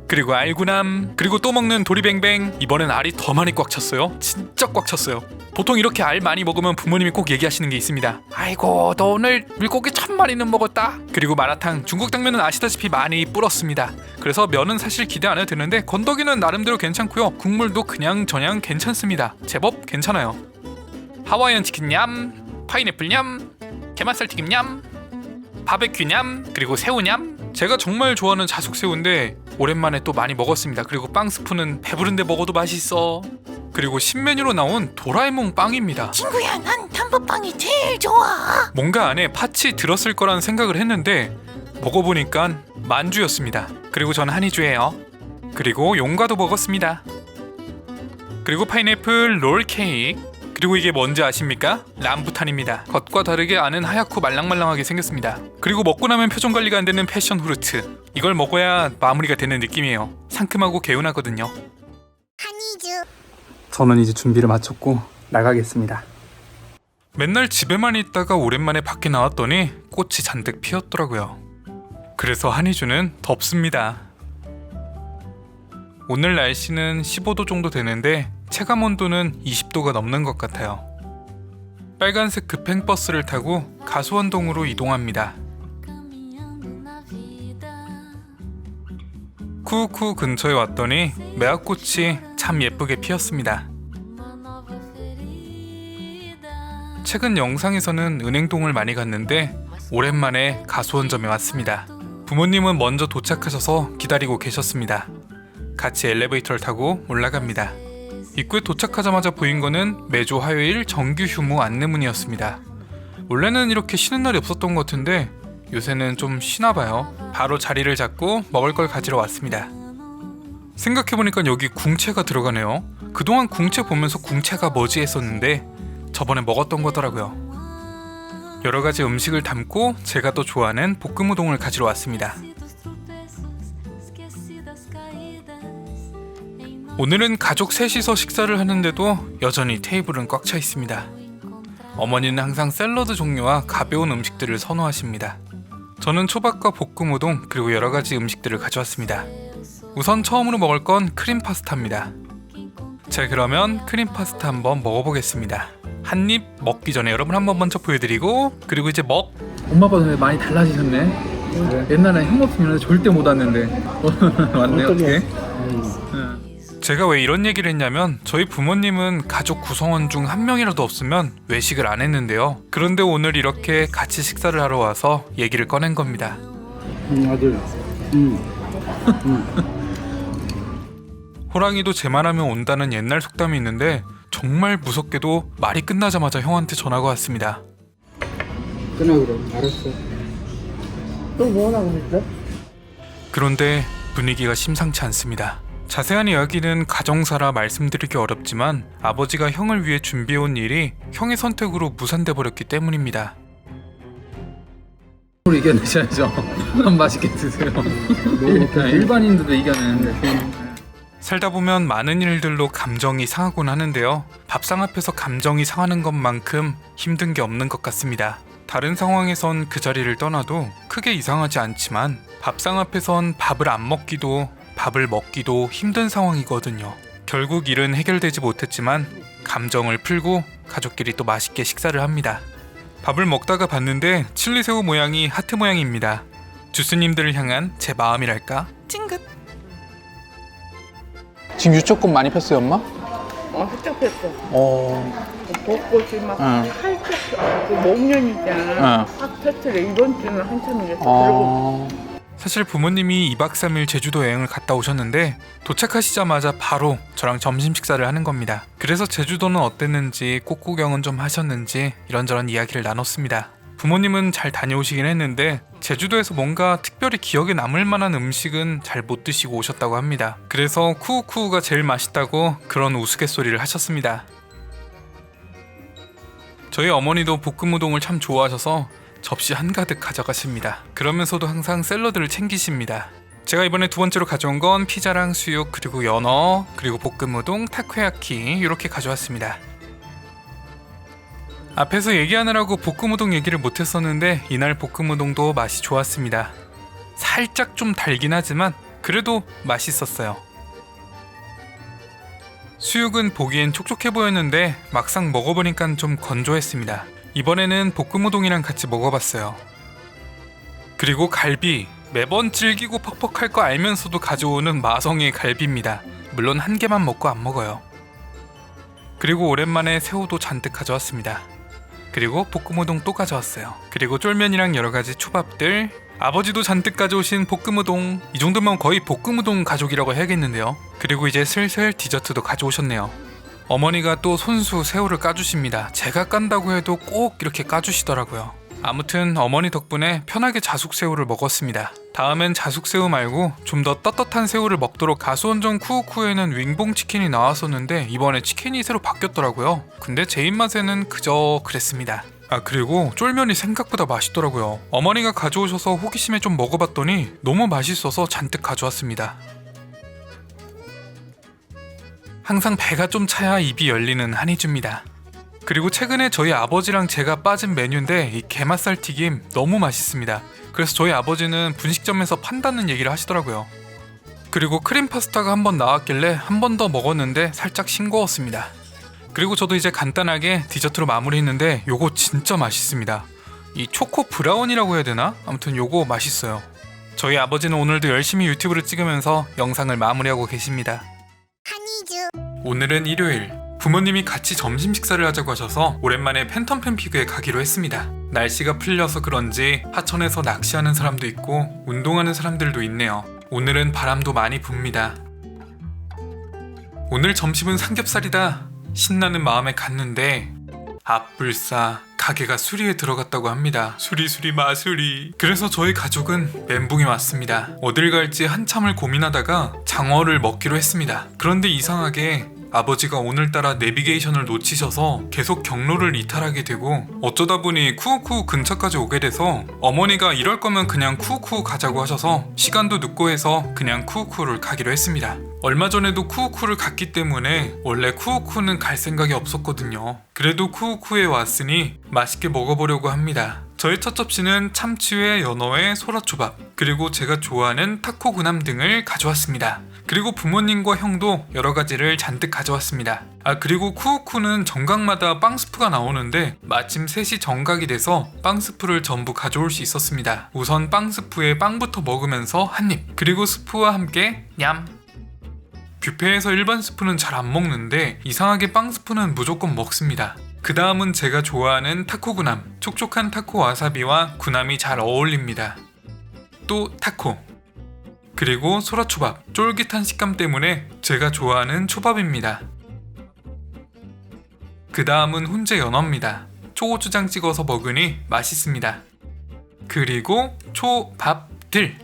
그리고 알구남, 그리고 또 먹는 도리뱅뱅. 이번엔 알이 더 많이 꽉 찼어요. 진짜 꽉 찼어요. 보통 이렇게 알 많이 먹으면 부모님이 꼭 얘기하시는 게 있습니다. 아이고, 너 오늘 물고기 1000마리는 먹었다. 그리고 마라탕, 중국 당면은 아시다시피 많이 불었습니다. 그래서 면은 사실 기대 안 해도 되는데 건더기는 나름대로 괜찮고요. 국물도 그냥 저냥 괜찮습니다. 제법 괜찮아요. 하와이안 치킨 냠, 파인애플 냠, 게맛살 튀김 냠, 바베큐 냠, 그리고 새우 냠. 제가 정말 좋아하는 자숙새우인데 오랜만에 또 많이 먹었습니다. 그리고 빵 스프는 배부른데 먹어도 맛있어. 그리고 신메뉴로 나온 도라에몽 빵입니다. 친구야, 난 단팥빵이 제일 좋아. 뭔가 안에 팥이 들었을 거란 생각을 했는데 먹어보니까 만주였습니다. 그리고 전 한이주예요. 그리고 용과도 먹었습니다. 그리고 파인애플 롤 케이크. 그리고 이게 뭔지 아십니까? 람부탄입니다. 겉과 다르게 안은 하얗고 말랑말랑하게 생겼습니다. 그리고 먹고 나면 표정 관리가 안 되는 패션 후르트. 이걸 먹어야 마무리가 되는 느낌이에요. 상큼하고 개운하거든요. 한이주. 저는 이제 준비를 마쳤고 나가겠습니다. 맨날 집에만 있다가 오랜만에 밖에 나왔더니 꽃이 잔뜩 피었더라고요. 그래서 한이주는 덥습니다. 오늘 날씨는 15도 정도 되는데 체감 온도는 20도가 넘는 것 같아요. 빨간색 급행버스를 타고 가수원동으로 이동합니다. 쿠쿠 근처에 왔더니 매화꽃이 참 예쁘게 피었습니다. 최근 영상에서는 은행동을 많이 갔는데 오랜만에 가수원점에 왔습니다. 부모님은 먼저 도착하셔서 기다리고 계셨습니다. 같이 엘리베이터를 타고 올라갑니다. 입구에 도착하자마자 보인 거는 매주 화요일 정규 휴무 안내문이었습니다. 원래는 이렇게 쉬는 날이 없었던 것 같은데 요새는 좀 쉬나 봐요. 바로 자리를 잡고 먹을 걸 가지러 왔습니다. 생각해보니까 여기 궁채가 들어가네요. 그동안 궁채 보면서 궁채가 뭐지 했었는데 저번에 먹었던 거더라고요. 여러 가지 음식을 담고 제가 또 좋아하는 볶음 우동을 가지러 왔습니다. 오늘은 가족 셋이서 식사를 하는데도 여전히 테이블은 꽉 차 있습니다. 어머니는 항상 샐러드 종류와 가벼운 음식들을 선호하십니다. 저는 초밥과 볶음 우동 그리고 여러 가지 음식들을 가져왔습니다. 우선 처음으로 먹을 건 크림 파스타입니다. 자, 그러면 크림 파스타 한번 먹어보겠습니다. 한 입 먹기 전에 여러분 한번 먼저 보여드리고 그리고 이제 엄마 아빠도 많이 달라지셨네. 옛날에 형 없으면 절대 못 왔는데 왔네. 어떻게? 제가 왜 이런 얘기를 했냐면 저희 부모님은 가족 구성원 중 한 명이라도 없으면 외식을 안 했는데요. 그런데 오늘 이렇게 같이 식사를 하러 와서 얘기를 꺼낸 겁니다. 아들. 호랑이도 제 말하면 온다는 옛날 속담이 있는데 정말 무섭게도 말이 끝나자마자 형한테 전화가 왔습니다. 끊어 그럼. 알았어. 또 뭐라고 했어? 그런데 분위기가 심상치 않습니다. 자세한 이야기는 가정사라 말씀드리기 어렵지만 아버지가 형을 위해 준비해온 일이 형의 선택으로 무산돼 버렸기 때문입니다. 이겨내셔야죠. 맛있게 드세요. 일반인들도 이겨내는데. 살다 보면 많은 일들로 감정이 상하곤 하는데요. 밥상 앞에서 감정이 상하는 것만큼 힘든 게 없는 것 같습니다. 다른 상황에선 그 자리를 떠나도 크게 이상하지 않지만 밥상 앞에선 밥을 안 먹기도 밥을 먹기도 힘든 상황이거든요. 결국 일은 해결되지 못했지만 감정을 풀고 가족끼리 또 맛있게 식사를 합니다. 밥을 먹다가 봤는데 칠리새우 모양이 하트 모양입니다. 주스님들을 향한 제 마음이랄까? 찡긋! 지금 유초꽃 많이 폈어요, 엄마? 훌쩍 폈어. 벚꽃이 막 응. 활짝 그 목련 있잖아. 확 폈더래. 이번 주는 한참이랬어. 그리고 사실 부모님이 2박 3일 제주도 여행을 갔다 오셨는데 도착하시자마자 바로 저랑 점심 식사를 하는 겁니다. 그래서 제주도는 어땠는지 꽃구경은 좀 하셨는지 이런저런 이야기를 나눴습니다. 부모님은 잘 다녀오시긴 했는데 제주도에서 뭔가 특별히 기억에 남을 만한 음식은 잘 못 드시고 오셨다고 합니다. 그래서 쿠우쿠우가 제일 맛있다고 그런 우스갯소리를 하셨습니다. 저희 어머니도 볶음 우동을 참 좋아하셔서 접시 한가득 가져가십니다. 그러면서도 항상 샐러드를 챙기십니다. 제가 이번에 두 번째로 가져온 건 피자랑 수육 그리고 연어 그리고 볶음 우동, 타코야키 이렇게 가져왔습니다. 앞에서 얘기하느라고 볶음 우동 얘기를 못했었는데 이날 볶음 우동도 맛이 좋았습니다. 살짝 좀 달긴 하지만 그래도 맛있었어요. 수육은 보기엔 촉촉해 보였는데 막상 먹어보니까 좀 건조했습니다. 이번에는 볶음 우동이랑 같이 먹어봤어요. 그리고 갈비, 매번 질기고 퍽퍽할 거 알면서도 가져오는 마성의 갈비입니다. 물론 한 개만 먹고 안 먹어요. 그리고 오랜만에 새우도 잔뜩 가져왔습니다. 그리고 볶음 우동 또 가져왔어요. 그리고 쫄면이랑 여러가지 초밥들, 아버지도 잔뜩 가져오신 볶음 우동, 이 정도면 거의 볶음 우동 가족이라고 해야겠는데요. 그리고 이제 슬슬 디저트도 가져오셨네요. 어머니가 또 손수 새우를 까주십니다. 제가 깐다고 해도 꼭 이렇게 까주시더라고요. 아무튼 어머니 덕분에 편하게 자숙새우를 먹었습니다. 다음엔 자숙새우 말고 좀 더 떳떳한 새우를 먹도록 가수원정 쿠우쿠에는 윙봉 치킨이 나왔었는데 이번에 치킨이 새로 바뀌었더라고요. 근데 제 입맛에는 그저 그랬습니다. 그리고 쫄면이 생각보다 맛있더라고요. 어머니가 가져오셔서 호기심에 좀 먹어봤더니 너무 맛있어서 잔뜩 가져왔습니다. 항상 배가 좀 차야 입이 열리는 한이주입니다. 그리고 최근에 저희 아버지랑 제가 빠진 메뉴인데 이 게맛살 튀김 너무 맛있습니다. 그래서 저희 아버지는 분식점에서 판다는 얘기를 하시더라고요. 그리고 크림 파스타가 한 번 나왔길래 한 번 더 먹었는데 살짝 싱거웠습니다. 그리고 저도 이제 간단하게 디저트로 마무리했는데 요거 진짜 맛있습니다. 이 초코 브라운이라고 해야 되나? 아무튼 요거 맛있어요. 저희 아버지는 오늘도 열심히 유튜브를 찍으면서 영상을 마무리하고 계십니다. 오늘은 일요일. 부모님이 같이 점심 식사를 하자고 하셔서 오랜만에 팬텀팬 피그에 가기로 했습니다. 날씨가 풀려서 그런지 하천에서 낚시하는 사람도 있고 운동하는 사람들도 있네요. 오늘은 바람도 많이 붑니다. 오늘 점심은 삼겹살이다. 신나는 마음에 갔는데 앞불싸 가게가 수리에 들어갔다고 합니다. 수리 마수리. 그래서 저희 가족은 멘붕이 왔습니다. 어딜 갈지 한참을 고민하다가 장어를 먹기로 했습니다. 그런데 이상하게 아버지가 오늘따라 내비게이션을 놓치셔서 계속 경로를 이탈하게 되고 어쩌다 보니 쿠우쿠우 근처까지 오게 돼서 어머니가 이럴 거면 그냥 쿠우쿠우 가자고 하셔서 시간도 늦고 해서 그냥 쿠우쿠우를 가기로 했습니다. 얼마 전에도 쿠우쿠우를 갔기 때문에 원래 쿠우쿠우는 갈 생각이 없었거든요. 그래도 쿠우쿠우에 왔으니 맛있게 먹어보려고 합니다. 저의 첫 접시는 참치회, 연어회, 소라초밥, 그리고 제가 좋아하는 타코구남 등을 가져왔습니다. 그리고 부모님과 형도 여러 가지를 잔뜩 가져왔습니다. 그리고 쿠우쿠는 정각마다 빵 스프가 나오는데 마침 셋이 정각이 돼서 빵 스프를 전부 가져올 수 있었습니다. 우선 빵 스프에 빵부터 먹으면서 한입, 그리고 스프와 함께 냠. 뷔페에서 일반 스프는 잘 안 먹는데 이상하게 빵 스프는 무조건 먹습니다. 그 다음은 제가 좋아하는 타코구남, 촉촉한 타코 와사비와 구남이 잘 어울립니다. 또 타코, 그리고 소라초밥, 쫄깃한 식감 때문에 제가 좋아하는 초밥입니다. 그 다음은 훈제 연어입니다. 초고추장 찍어서 먹으니 맛있습니다. 그리고 초밥들,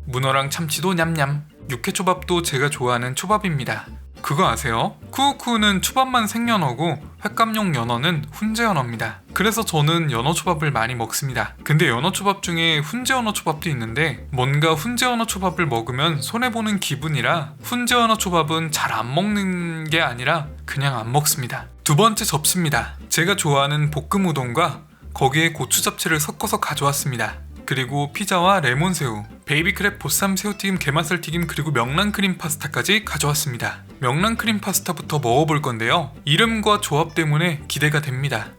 문어랑 참치도 냠냠, 육회초밥도 제가 좋아하는 초밥입니다. 그거 아세요? 쿠우쿠우는 초밥만 생연어고 횟감용 연어는 훈제 연어입니다. 그래서 저는 연어 초밥을 많이 먹습니다. 근데 연어 초밥 중에 훈제 연어 초밥도 있는데 뭔가 훈제 연어 초밥을 먹으면 손해보는 기분이라 훈제 연어 초밥은 잘 안 먹는 게 아니라 그냥 안 먹습니다. 두 번째 접시입니다. 제가 좋아하는 볶음 우동과 거기에 고추 잡채를 섞어서 가져왔습니다. 그리고 피자와 레몬새우, 베이비크랩 보쌈 새우튀김, 게맛살튀김, 그리고 명란크림 파스타까지 가져왔습니다. 명란크림 파스타부터 먹어볼 건데요. 이름과 조합 때문에 기대가 됩니다.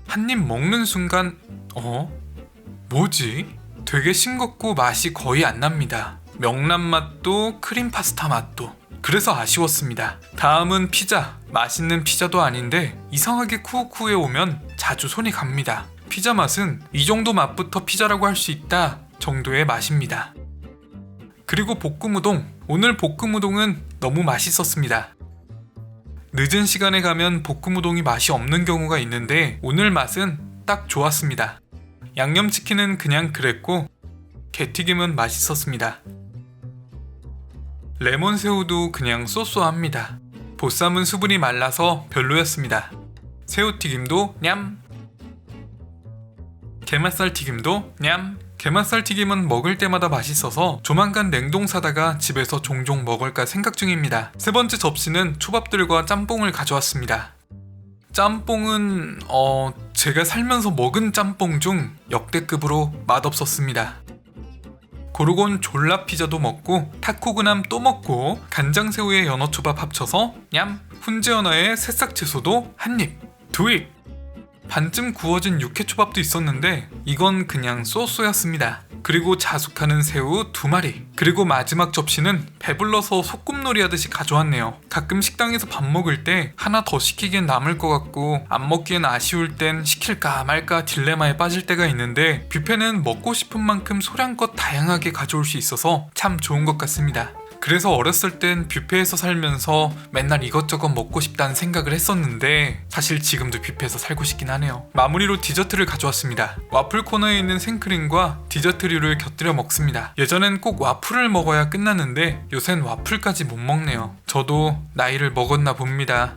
한입 먹는 순간 뭐지? 되게 싱겁고 맛이 거의 안 납니다. 명란 맛도 크림 파스타 맛도. 그래서 아쉬웠습니다. 다음은 피자. 맛있는 피자도 아닌데 이상하게 쿠우쿠우에 오면 자주 손이 갑니다. 피자 맛은 이 정도 맛부터 피자라고 할 수 있다 정도의 맛입니다. 그리고 볶음우동. 오늘 볶음우동은 너무 맛있었습니다. 늦은 시간에 가면 볶음우동이 맛이 없는 경우가 있는데 오늘 맛은 딱 좋았습니다. 양념치킨은 그냥 그랬고 게튀김은 맛있었습니다. 레몬새우도 그냥 쏘쏘합니다. 보쌈은 수분이 말라서 별로였습니다. 새우튀김도 냠. 게맛살튀김도 냠. 게맛살튀김은 먹을 때마다 맛있어서 조만간 냉동 사다가 집에서 종종 먹을까 생각 중입니다. 세 번째 접시는 초밥들과 짬뽕을 가져왔습니다. 짬뽕은 제가 살면서 먹은 짬뽕 중 역대급으로 맛없었습니다. 고르곤 졸라 피자도 먹고 타코구남 또 먹고 간장새우에 연어초밥 합쳐서 냠. 훈제 연어에 새싹 채소도 한입, 두입. 반쯤 구워진 육회초밥도 있었는데 이건 그냥 소스였습니다. 그리고 자숙하는 새우 2마리. 그리고 마지막 접시는 배불러서 소꿉놀이 하듯이 가져왔네요. 가끔 식당에서 밥 먹을 때 하나 더 시키기엔 남을 것 같고 안 먹기엔 아쉬울 땐 시킬까 말까 딜레마에 빠질 때가 있는데 뷔페는 먹고 싶은 만큼 소량껏 다양하게 가져올 수 있어서 참 좋은 것 같습니다. 그래서 어렸을 땐 뷔페에서 살면서 맨날 이것저것 먹고 싶다는 생각을 했었는데 사실 지금도 뷔페에서 살고 싶긴 하네요. 마무리로 디저트를 가져왔습니다. 와플 코너에 있는 생크림과 디저트류를 곁들여 먹습니다. 예전엔 꼭 와플을 먹어야 끝났는데 요샌 와플까지 못 먹네요. 저도 나이를 먹었나 봅니다.